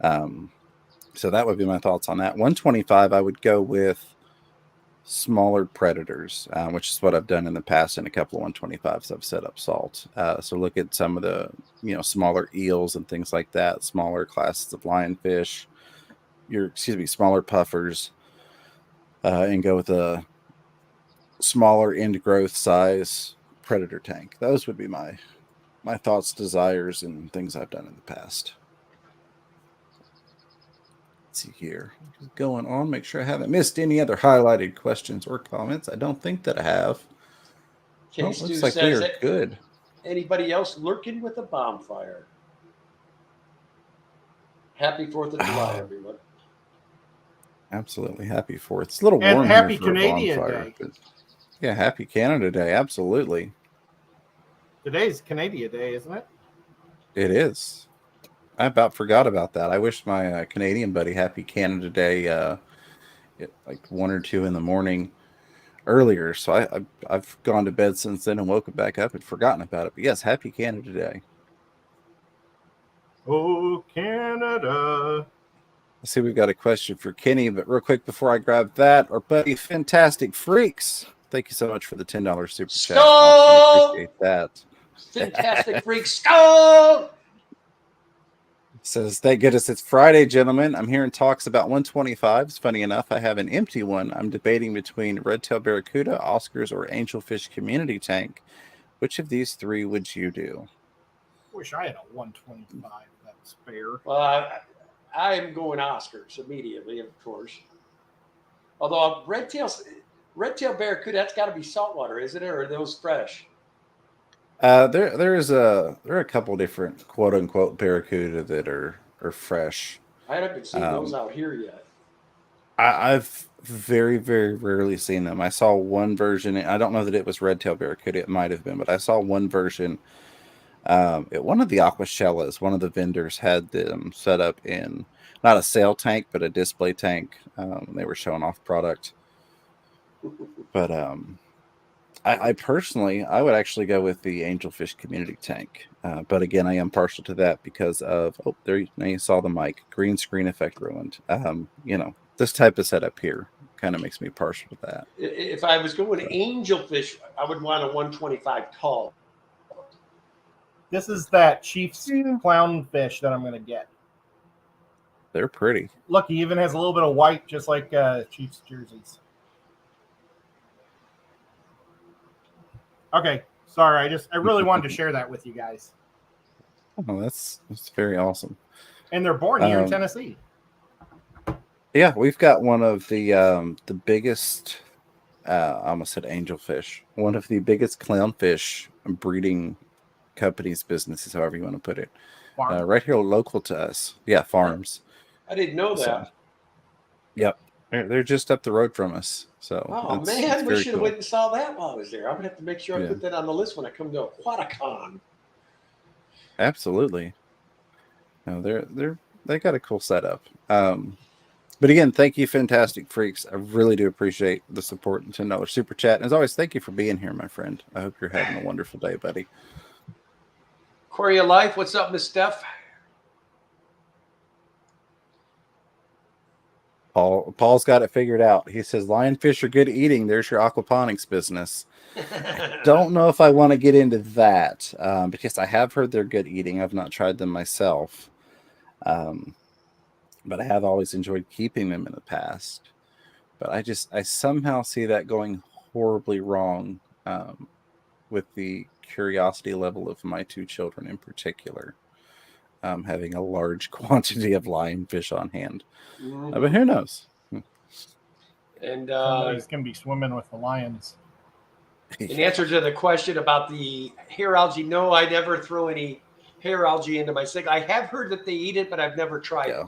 So that would be my thoughts on that. 125, I would go with smaller predators, which is what I've done in the past in a couple of 125s. I've set up salt. So look at some of the, smaller eels and things like that, smaller classes of lionfish, smaller puffers, and go with a smaller end growth size predator tank. Those would be my thoughts, desires, and things I've done in the past. Let's see here. Just going on, make sure I haven't missed any other highlighted questions or comments. I don't think that I have. Looks like we are good. Anybody else lurking with a bonfire? Happy 4th of July, everyone. Absolutely. Happy 4th. It's a little warm and happy here for Canadian a bonfire. Day. But yeah, happy Canada Day. Absolutely. Today's Canadian Day, isn't it? It is. I about forgot about that. I wish my Canadian buddy happy Canada Day at like 1 or 2 in the morning earlier. So I've gone to bed since then and woken back up and forgotten about it. But yes, happy Canada Day. Oh, Canada. I see we've got a question for Kenny, but real quick before I grab that, our buddy Fantastic Freaks. Thank you so much for the $10 super chat. I appreciate that. Fantastic Freaks. Skull! Says, thank goodness it's Friday, gentlemen. I'm hearing talks about 125s. Funny enough, I have an empty one. I'm debating between red-tailed barracuda, Oscars, or angelfish community tank. Which of these 3 would you do? Wish I had a 125 that was fair. Well, I'm going Oscars immediately, of course. Although red-tailed barracuda, that's got to be saltwater, isn't it? Or are those fresh? There are a couple different quote unquote barracuda that are fresh. I haven't seen those out here yet. I've very, very rarely seen them. I saw one version. I don't know that it was red-tailed barracuda. It might have been, but I saw one version. At one of the Aquashellas, one of the vendors had them set up in not a sale tank, but a display tank. They were showing off product. But I personally, I would actually go with the angelfish community tank. But again, I am partial to that because of, now you saw the mic, green screen effect ruined. This type of setup here kind of makes me partial to that. If I was going angelfish, I would want a 125 tall. This is that Chiefs clownfish that I'm going to get. They're pretty. Look, he even has a little bit of white, just like Chiefs jerseys. Okay, sorry. I really wanted to share that with you guys. Oh, that's very awesome. And they're born here in Tennessee. Yeah, we've got one of the biggest. I almost said angelfish. One of the biggest clownfish breeding companies, businesses, however you want to put it. Right here, local to us. Yeah, farms. I didn't know that. So, yep, they're just up the road from us. So, man, we should have went and saw that while I was there. I'm gonna have to make sure I put that on the list when I come to Aquaticon. Absolutely. No, they got a cool setup. But again, thank you, Fantastic Freaks. I really do appreciate the support and $10 super chat. And as always, thank you for being here, my friend. I hope you're having a wonderful day, buddy. Corey of Life, what's up, Miss Steph? Paul's got it figured out. He says lionfish are good eating. There's your aquaponics business. Don't know if I want to get into that because I have heard they're good eating. I've not tried them myself, but I have always enjoyed keeping them in the past. But I somehow see that going horribly wrong with the curiosity level of my 2 children in particular. Having a large quantity of lionfish on hand. But who knows? And somebody's going to be swimming with the lions. In answer to the question about the hair algae, no, I never throw any hair algae into my sink. I have heard that they eat it, but I've never tried it.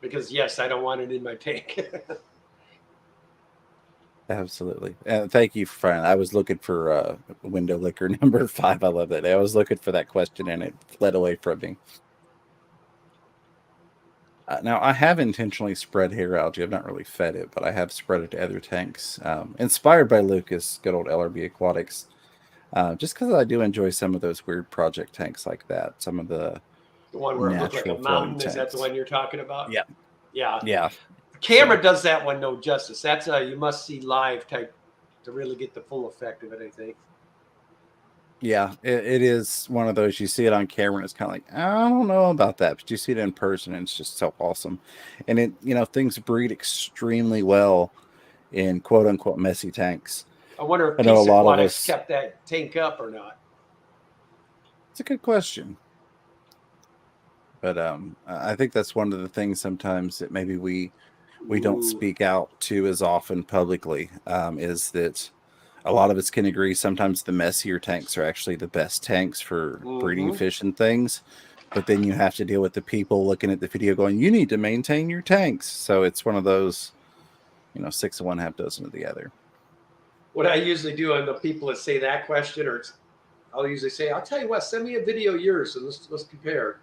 Because, yes, I don't want it in my tank. Absolutely. And thank you for finding. I was looking for window liquor number 5. I love that. I was looking for that question and it fled away from me. Now, I have intentionally spread hair algae. I've not really fed it, but I have spread it to other tanks. Inspired by Lucas, good old LRB Aquatics. Just because I do enjoy some of those weird project tanks like that. Some of the one where it looked like a mountain. Is that the one you're talking about? Yeah. Yeah. Yeah. The camera does that one no justice. That's a you must see live type to really get the full effect of it, I think. Yeah, it is one of those, you see it on camera and it's kind of like, I don't know about that, but you see it in person and it's just so awesome. And it, things breed extremely well in quote unquote messy tanks. I wonder if Peace Aquatics kept that tank up or not. It's a good question. But I think that's one of the things sometimes that maybe we don't speak out to as often publicly, is that a lot of us can agree sometimes the messier tanks are actually the best tanks for breeding fish and things. But then you have to deal with the people looking at the video going, you need to maintain your tanks. So it's one of those, 6 of one, half dozen of the other. What I usually do on the people that say that question, or I'll usually say, I'll tell you what, send me a video of yours and let's compare.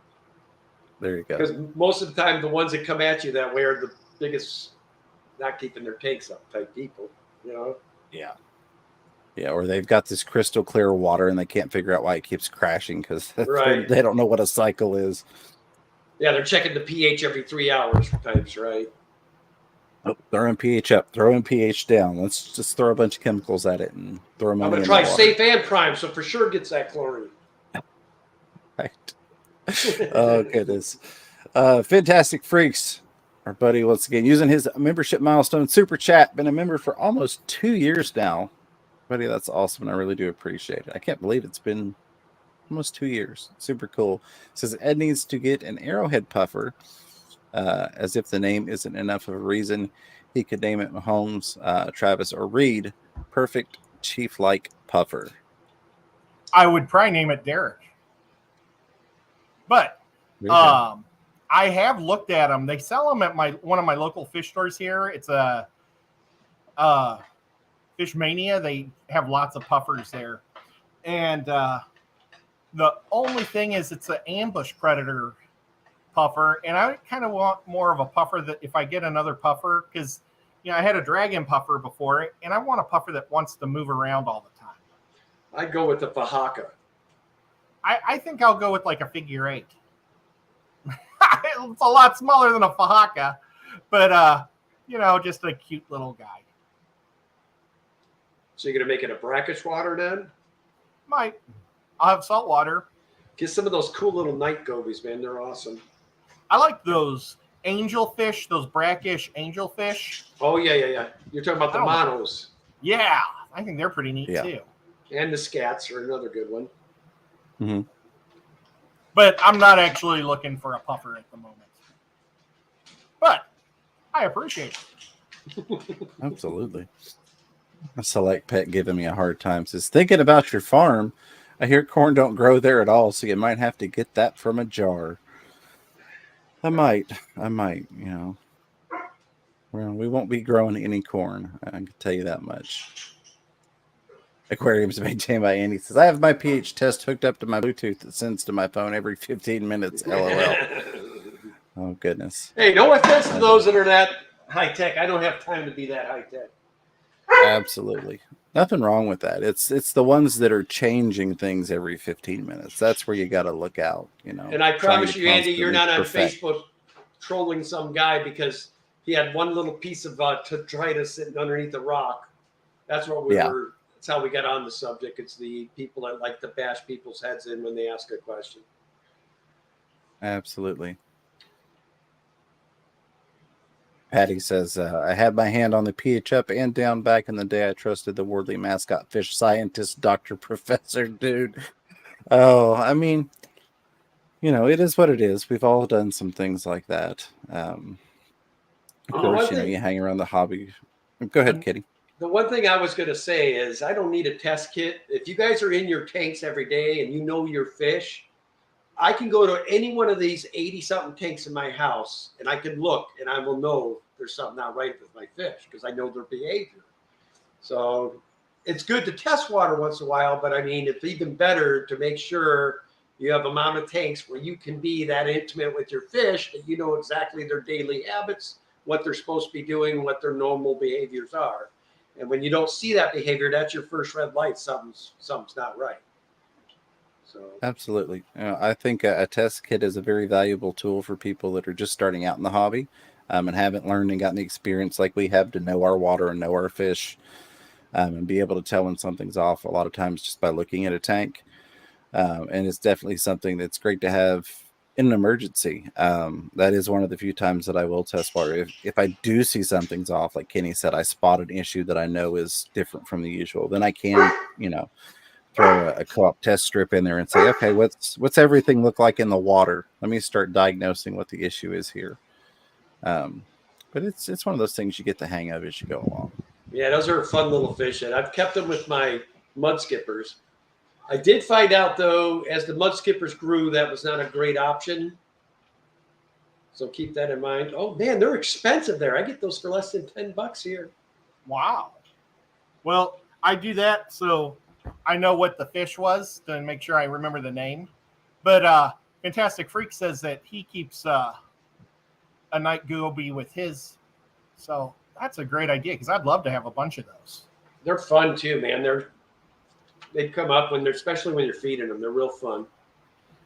There you go. Because most of the time, the ones that come at you that way are the biggest, not keeping their tanks up type people, Yeah. Yeah, or they've got this crystal clear water and they can't figure out why it keeps crashing because they don't know what a cycle is. Yeah, they're checking the pH every 3 hours types, right? Oh, throwing pH up, throwing pH down. Let's just throw a bunch of chemicals at it and throw them. I'm going to try Safe and Prime, so for sure gets that chlorine. Right. Oh, goodness. Fantastic Freaks. Our buddy, once again, using his membership milestone super chat. Been a member for almost 2 years now. Buddy, that's awesome, and I really do appreciate it. I can't believe it's been almost 2 years. Super cool. It says Ed needs to get an arrowhead puffer, as if the name isn't enough of a reason. He could name it Mahomes, Travis, or Reed. Perfect chief-like puffer. I would probably name it Derek. But I have looked at them. They sell them at one of my local fish stores here. It's a Fish Mania. They have lots of puffers there. And the only thing is it's an ambush predator puffer. And I kind of want more of a puffer that if I get another puffer, because, I had a dragon puffer before, and I want a puffer that wants to move around all the time. I'd go with the Fahaka. I think I'll go with like a figure 8. It's a lot smaller than a Fahaka, but, just a cute little guy. So you're going to make it a brackish water then? Might. I'll have saltwater. Get some of those cool little night gobies, man. They're awesome. I like those angelfish, those brackish angelfish. Oh, yeah. You're talking about the monos. Yeah. I think they're pretty neat, too. And the scats are another good one. Mm-hmm. But I'm not actually looking for a puffer at the moment. But I appreciate it. Absolutely. A select pet giving me a hard time says, thinking about your farm, I hear corn don't grow there at all, so you might have to get that from a jar. I might, Well, we won't be growing any corn. I can tell you that much. Aquariums maintained by Andy says, I have my pH test hooked up to my Bluetooth that sends to my phone every 15 minutes. LOL. Oh, goodness. Hey, no offense to those that are that high tech. I don't have time to be that high tech. Absolutely. Nothing wrong with that. It's the ones that are changing things every 15 minutes. That's where you got to look out, And I promise you, Andy, you're not on Facebook trolling some guy because he had one little piece of detritus sitting underneath a rock. That's what we were. That's how we got on the subject. It's the people that like to bash people's heads in when they ask a question. Absolutely. Patty says, I had my hand on the pH up and down back in the day. I trusted the Wardley mascot fish scientist, Dr. Professor Dude. Oh, I mean, it is what it is. We've all done some things like that. Of course, you hang around the hobby. Go ahead, Kitty. The one thing I was going to say is I don't need a test kit. If you guys are in your tanks every day and you know your fish, I can go to any one of these 80-something tanks in my house and I can look and I will know there's something not right with my fish because I know their behavior. So it's good to test water once in a while, but I mean, it's even better to make sure you have amount of tanks where you can be that intimate with your fish that you know exactly their daily habits, what they're supposed to be doing, what their normal behaviors are. And when you don't see that behavior, that's your first red light. Something's not right. So Absolutely. I think a test kit is a very valuable tool for people that are just starting out in the hobby, and haven't learned and gotten the experience like we have to know our water and know our fish, and be able to tell when something's off a lot of times just by looking at a tank. And it's definitely something that's great to have in an emergency. That is one of the few times that I will test water. If I do see something's off, like Kenny said, I spot an issue that I know is different from the usual, then I can, throw a co-op test strip in there and say, okay, what's everything look like in the water? Let me start diagnosing what the issue is here. But it's one of those things you get the hang of as you go along. yeah, those are fun little fish, and I've kept them with my mud skippers. I did find out though, as the mud skippers grew, that was not a great option. So keep that in mind. Oh man, they're expensive there. I get those for less than $10 here. Wow. Well, I do that so I know what the fish was to make sure I remember the name. But Fantastic Freak says that he keeps a night goby with his. So that's a great idea because I'd love to have a bunch of those. They're fun too, man. They come up when especially when you're feeding them. They're real fun.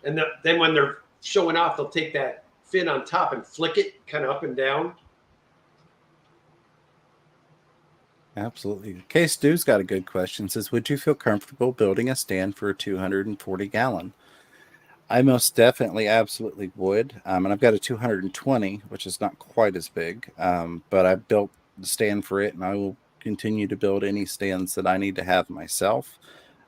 And then when they're showing off, they'll take that fin on top and flick it kind of up and down. Absolutely. Case Stu's got a good question. Says, would you feel comfortable building a stand for a 240 gallon? I most definitely absolutely would. And I've got a 220, which is not quite as big. But I built the stand for it, and I will continue to build any stands that I need to have myself.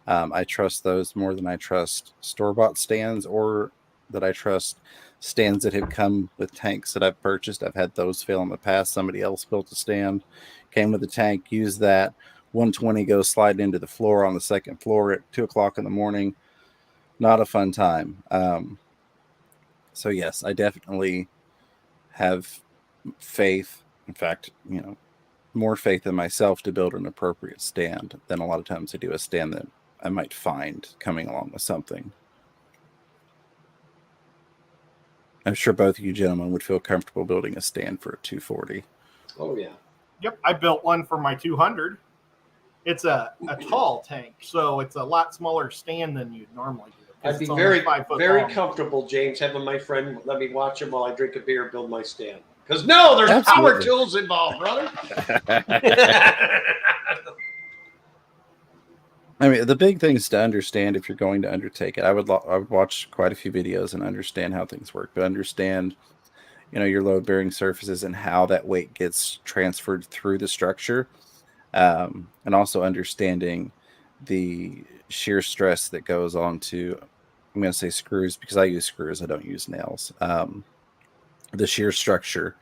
I trust those more than I trust store-bought stands, or that I trust stands that have come with tanks that I've purchased. I've had those fail in the past. Somebody else built a stand, came with a tank, used that. 120 goes sliding into the floor on the second floor at 2 o'clock in the morning. Not a fun time. So yes, I definitely have faith. In fact, more faith in myself to build an appropriate stand than a lot of times I do a stand that I might find coming along with something. I'm sure both of you gentlemen would feel comfortable building a stand for a 240. Oh yeah. Yep, I built one for my 200. It's a tall tank, so it's a lot smaller stand than you'd normally do. I'd be very comfortable, James, having my friend let me watch him while I drink a beer and build my stand. Because there's Absolutely. power tools involved, brother. I mean, the big thing is to understand if you're going to undertake it. I would watch quite a few videos and understand how things work, but understand, your load-bearing surfaces and how that weight gets transferred through the structure, and also understanding the shear stress that goes on to, I'm going to say screws because I use screws, I don't use nails. The shear structure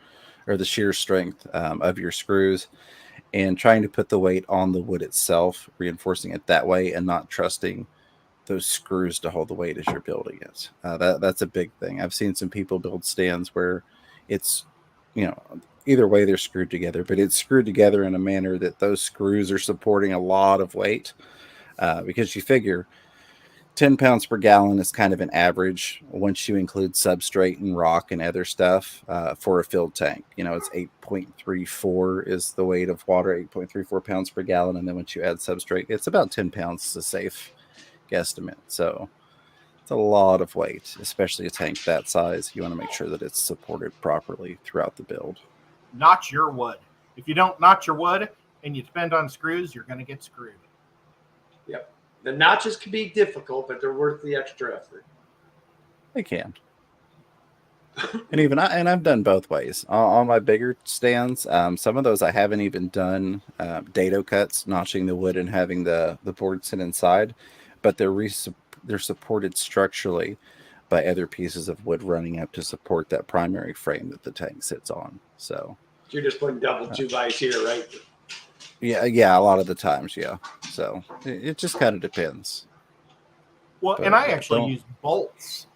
or the shear strength of your screws, and trying to put the weight on the wood itself, reinforcing it that way, and not trusting those screws to hold the weight as you're building it. That's a big thing. I've seen some people build stands where it's, either way they're screwed together, but it's screwed together in a manner that those screws are supporting a lot of weight, because you figure 10 pounds per gallon is kind of an average once you include substrate and rock and other stuff for a filled tank. It's 8.34 is the weight of water, 8.34 pounds per gallon. And then once you add substrate, it's about 10 pounds is a safe guesstimate. So it's a lot of weight, especially a tank that size. You want to make sure that it's supported properly throughout the build. Notch your wood. If you don't notch your wood and you depend on screws, you're going to get screwed. Yep. The notches can be difficult, but they're worth the extra effort. They can. And I've done both ways on my bigger stands. Some of those I haven't even done dado cuts, notching the wood and having the board sit inside, but they're supported structurally by other pieces of wood running up to support that primary frame that the tank sits on. So you're just putting double 2x here, right? Yeah, a lot of the times, yeah. So it just kind of depends. Well, But, and I yeah, actually don't- use bolts,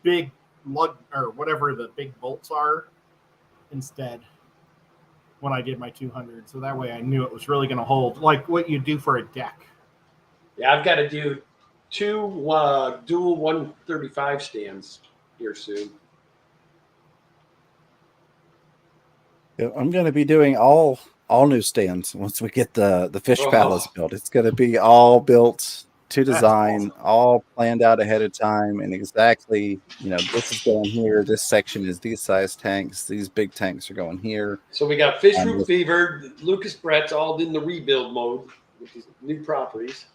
big lug or whatever the big bolts are instead when I did my 200. So that way I knew it was really going to hold, like what you do for a deck. Yeah, I've got to do 2 dual 135 stands here soon. Yeah, I'm going to be doing all new stands once we get the fish palace built. It's going to be all built to design, awesome. all planned out ahead of time, and exactly, this is going here. This section is these size tanks. These big tanks are going here. So we got Fish Um, Root Fever, Lucas Brett's all in the rebuild mode with these new properties.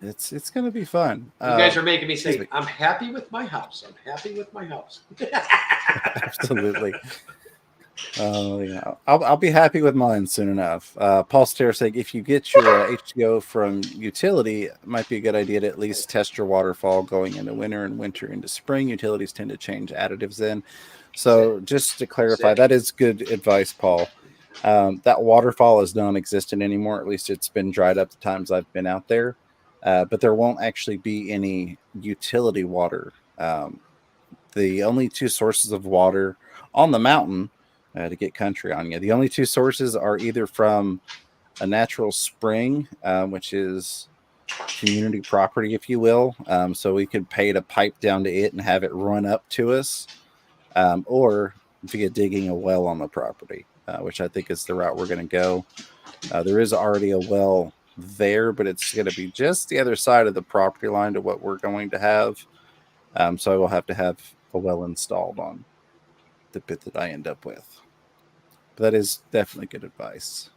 It's going to be fun. You guys are making me say, me. I'm happy with my house. I'm happy with my house. Absolutely. Yeah, I'll be happy with mine soon enough. Paul Stair saying if you get your H2O from utility, it might be a good idea to at least test your waterfall going into winter and winter into spring. Utilities tend to change additives in. So just to clarify, that is good advice, Paul. That waterfall is non-existent anymore. At least it's been dried up the times I've been out there. But there won't actually be any utility water. The only two sources of water on the mountain to get country on you. The only two sources are either from a natural spring, which is community property, if you will. So we could pay to pipe down to it and have it run up to us, or via digging a well on the property, which I think is the route we're going to go. There is already a well there, but it's going to be just the other side of the property line to what we're going to have. So I will have to have a well installed on the bit that I end up with. But that is definitely good advice.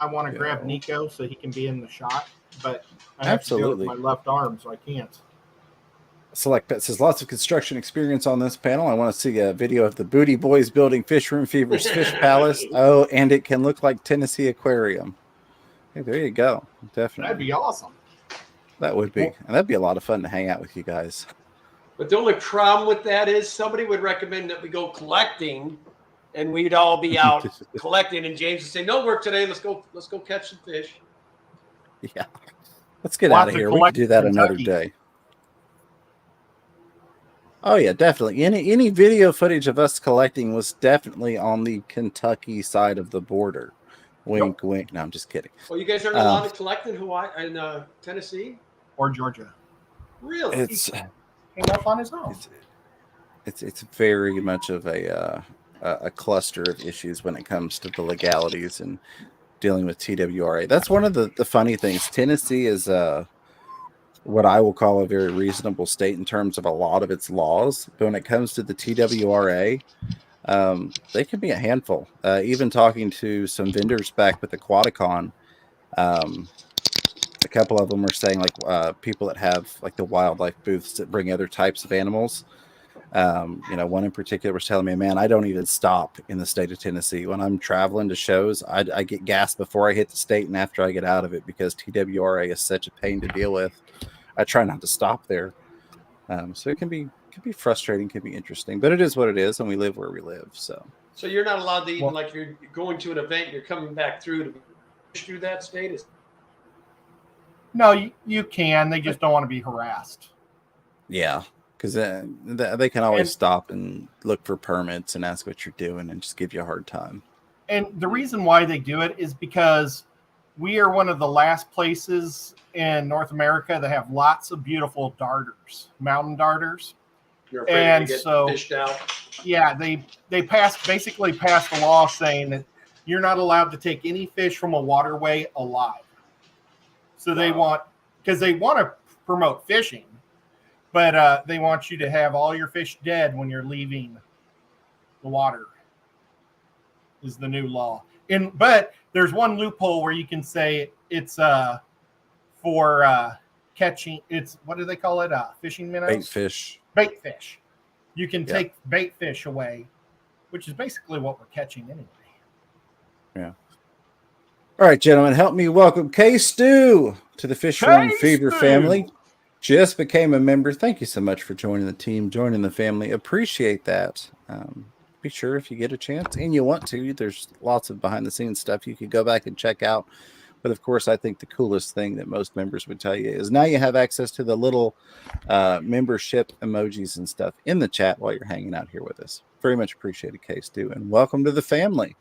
I want to grab Nico so he can be in the shot, but I have Absolutely. to do it with my left arm, so I can't. Select Bet says lots of construction experience on this panel. I want to see a video of the Bootie Boys building Fish Room Fever's Fish Palace. Oh, and it can look like Tennessee Aquarium. Hey, there you go. Definitely. That'd be awesome. That would be. And that'd be a lot of fun to hang out with you guys. But the only problem with that is somebody would recommend that we go collecting, and we'd all be out collecting. And James would say, "No work today. Let's go catch some fish." Yeah, let's get out of here. We can do that another day. Oh yeah, definitely. Any video footage of us collecting was definitely on the Kentucky side of the border. Wink, wink. No, I'm just kidding. Well, you guys aren't allowed to collect in Hawaii and Tennessee or Georgia. Really? It's came up on his own. It's very much of a cluster of issues when it comes to the legalities and dealing with TWRA. That's one of the funny things. Tennessee is what I will call a very reasonable state in terms of a lot of its laws. But when it comes to the TWRA, they can be a handful. Even talking to some vendors back with Aquaticon, a couple of them were saying like people that have like the wildlife booths that bring other types of animals. One in particular was telling me, man, I don't even stop in the state of Tennessee. When I'm traveling to shows, I get gas before I hit the state and after I get out of it because TWRA is such a pain to deal with. I try not to stop there. So it can be frustrating, can be interesting, but it is what it is, and we live where we live. So you're not allowed to even like you're going to an event, you're coming back through that state. No, you can. They just don't want to be harassed. Yeah, because they can always stop and look for permits and ask what you're doing and just give you a hard time. And the reason why they do it is because we are one of the last places in North America that have lots of beautiful darters, mountain darters. You're afraid to get fished out? Yeah, they basically passed a law saying that you're not allowed to take any fish from a waterway alive. So they want to promote fishing, but they want you to have all your fish dead when you're leaving the water. Is the new law. But there's one loophole where you can say it's for catching. It's what do they call it? Fishing minnows. Bait fish. You can take bait fish away, which is basically what we're catching anyway. Yeah. All right, gentlemen, help me welcome K Stu to the Fish Room Fever family. just became a member. Thank you so much for joining the team, joining the family. Appreciate that. Be sure if you get a chance and you want to, there's lots of behind the scenes stuff you could go back and check out. But of course, I think the coolest thing that most members would tell you is now you have access to the little membership emojis and stuff in the chat while you're hanging out here with us. Very much appreciated, Stu, and welcome to the family.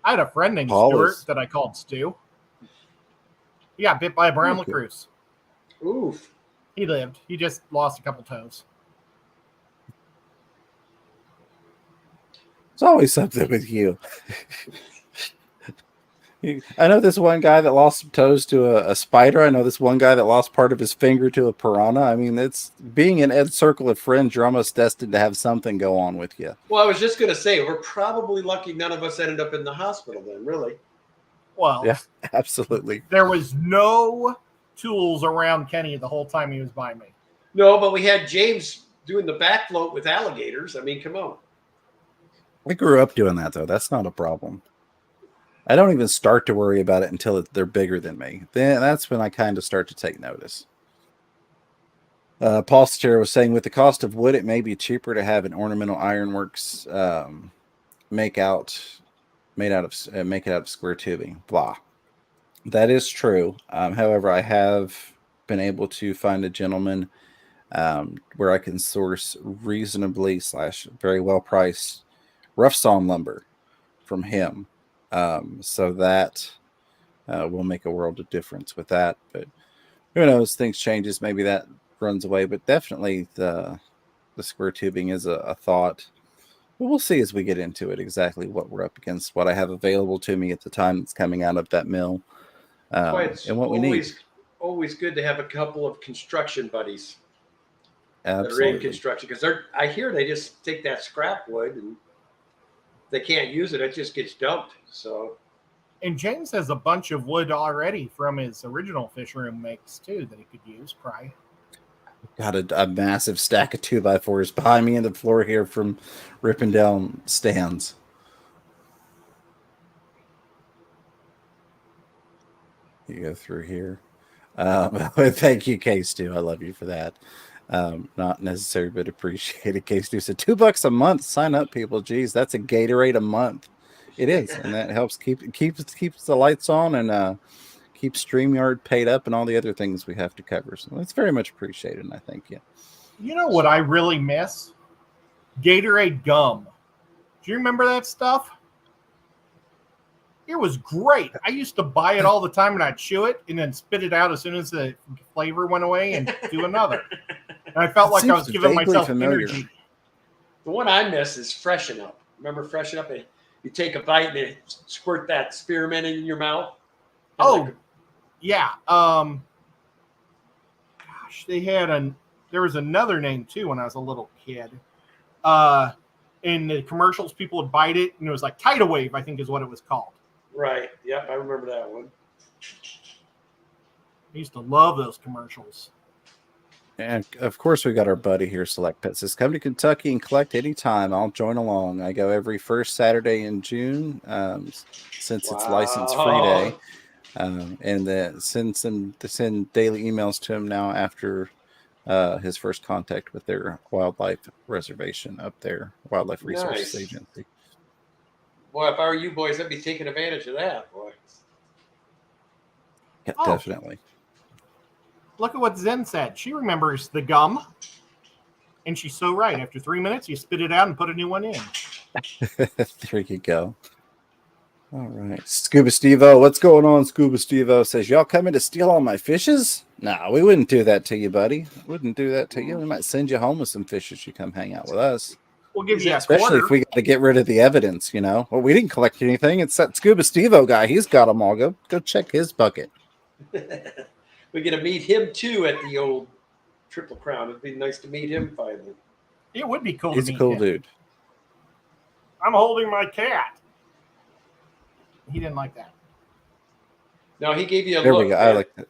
I had a friend named Paul Stuart is- that I called Stu. He got bit by a brown recluse. Oof. He lived. He just lost a couple toes. It's always something with you. I know this one guy that lost some toes to a spider. I know this one guy that lost part of his finger to a piranha. I mean, it's being in Ed's circle of friends, you're almost destined to have something go on with you. Well, I was just going to say, we're probably lucky none of us ended up in the hospital then, really. Well, Yeah, absolutely. there was no tools around Kenny the whole time he was by me. No, but we had James doing the back float with alligators. I mean, come on. I grew up doing that, though. That's not a problem. I don't even start to worry about it until they're bigger than me. Then that's when I kind of start to take notice. Paul Stera was saying, with the cost of wood, it may be cheaper to have an ornamental ironworks make it out of square tubing. Blah. That is true. However, I have been able to find a gentleman where I can source reasonably / very well priced rough sawn lumber from him. So that will make a world of difference with that. But who knows? Things changes. Maybe that runs away. But definitely the square tubing is a thought. But we'll see as we get into it exactly what we're up against, what I have available to me at the time that's coming out of that mill, and what we need. Always good to have a couple of construction buddies that are Absolutely. in construction, because I hear they just take that scrap wood and they can't use it. It just gets dumped. So, And James has a bunch of wood already from his original fish room makes too that he could use. Probably. Got a massive stack of 2x4s behind me in the floor here from ripping down stands. You go through here. Thank you, K-Stu. I love you for that. Not necessary, but appreciated. K-Stu said $2 a month. Sign up, people. Geez, that's a Gatorade a month. It is, and that helps keeps the lights on and keeps StreamYard paid up and all the other things we have to cover. So it's very much appreciated, and I thank you. You know what I really miss? Gatorade gum. Do you remember that stuff? It was great. I used to buy it all the time, and I'd chew it and then spit it out as soon as the flavor went away and do another. And I felt like I was giving myself energy. The one I miss is Freshen Up. Remember Freshen Up? You take a bite and it squirt that spearmint in your mouth. Oh, yeah. Gosh, there was another name too when I was a little kid. In the commercials, people would bite it, and it was like Tidal Wave, I think is what it was called. Right. Yep, I remember that one. I used to love those commercials. And of course, we got our buddy here, Select Pet says, come to Kentucky and collect anytime. I'll join along. I go every first Saturday in June, since it's license free day. And then send daily emails to him now after his first contact with their wildlife reservation up there, Wildlife Resources Agency. Boy, if I were you boys, I'd be taking advantage of that, boy. Yeah, definitely. Look at what Zen said. She remembers the gum, and she's so right. After 3 minutes, you spit it out and put a new one in. There you go. All right. Scuba Steve-O. What's going on, Scuba Steve-O? Says, y'all coming to steal all my fishes? Nah, we wouldn't do that to you, buddy. Wouldn't do that to you. We might send you home with some fishes. You come hang out with us. We'll give you a Especially quarter. if we got to get rid of the evidence, you know. Well, we didn't collect anything. It's that Scuba Steve-O guy. He's got them all. Go check his bucket. We get to meet him, too, at the old Triple Crown. It'd be nice to meet him finally. It would be cool He's to a meet cool him. dude. I'm holding my cat. He didn't like that. No, he gave you a There look. we go. I like that.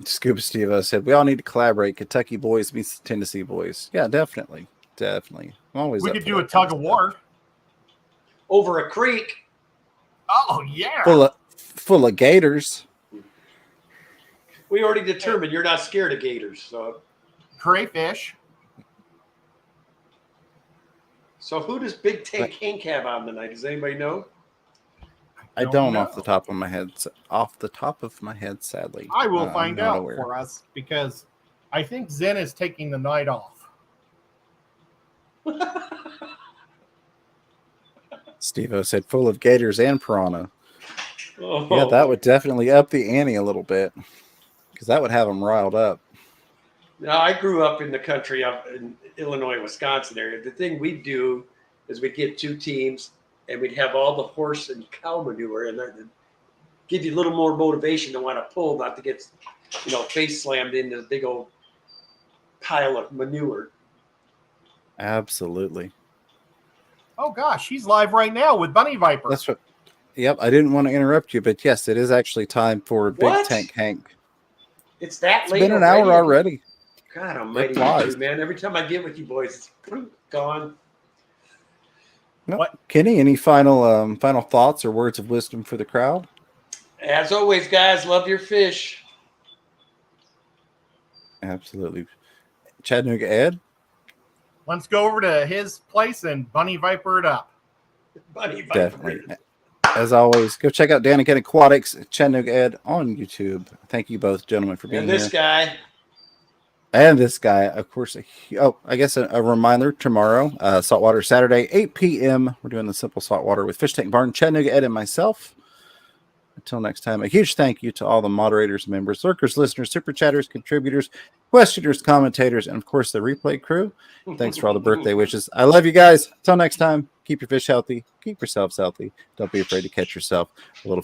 Scuba Steve said, we all need to collaborate. Kentucky boys meets Tennessee boys. Yeah, definitely. Definitely. I'm always We up could for do a that tug kind of stuff. war. Over a creek. Oh, yeah. Full of gators. We already determined you're not scared of gators. So Crayfish. who does Big Tank Hank have on tonight? Does anybody know? I don't know. off the top of my head. Off the top of my head, sadly. I will I'm find not out aware. for us because I think Zen is taking the night off. Steve-O said full of gators and piranha. Oh. Yeah, that would definitely up the ante a little bit because that would have them riled up. Now, I grew up in the country up in Illinois, Wisconsin area. The thing we'd do is we'd get 2 teams and we'd have all the horse and cow manure and then give you a little more motivation to want to pull, not to get, face slammed into the big old pile of manure. Absolutely. Oh gosh, he's live right now with Bunny Viper. That's what. Yep, I didn't want to interrupt you, but yes, it is actually time for Big What? Tank Hank. It's that It's late. been an hour already. God almighty, flies. man. Every time I get with you boys, it's gone. Nope. What? Kenny, any final thoughts or words of wisdom for the crowd? As always, guys, love your fish. Absolutely. Chattanooga Ed? Let's go over to his place and Bunny Viper it up. Bunny Viper. Definitely. As always, go check out Dan Again Aquatics, Chattanooga Ed on YouTube. Thank you both, gentlemen, for being And this here. guy. And this guy, of course. I guess a reminder tomorrow, Saltwater Saturday, 8 p.m. We're doing the Simple Saltwater with Fish Tank Barn, Chattanooga Ed, and myself. Until next time, a huge thank you to all the moderators, members, lurkers, listeners, super chatters, contributors, questioners, commentators, and of course the replay crew. Thanks for all the birthday wishes. I love you guys. Until next time, keep your fish healthy, keep yourselves healthy. Don't be afraid to catch yourself a little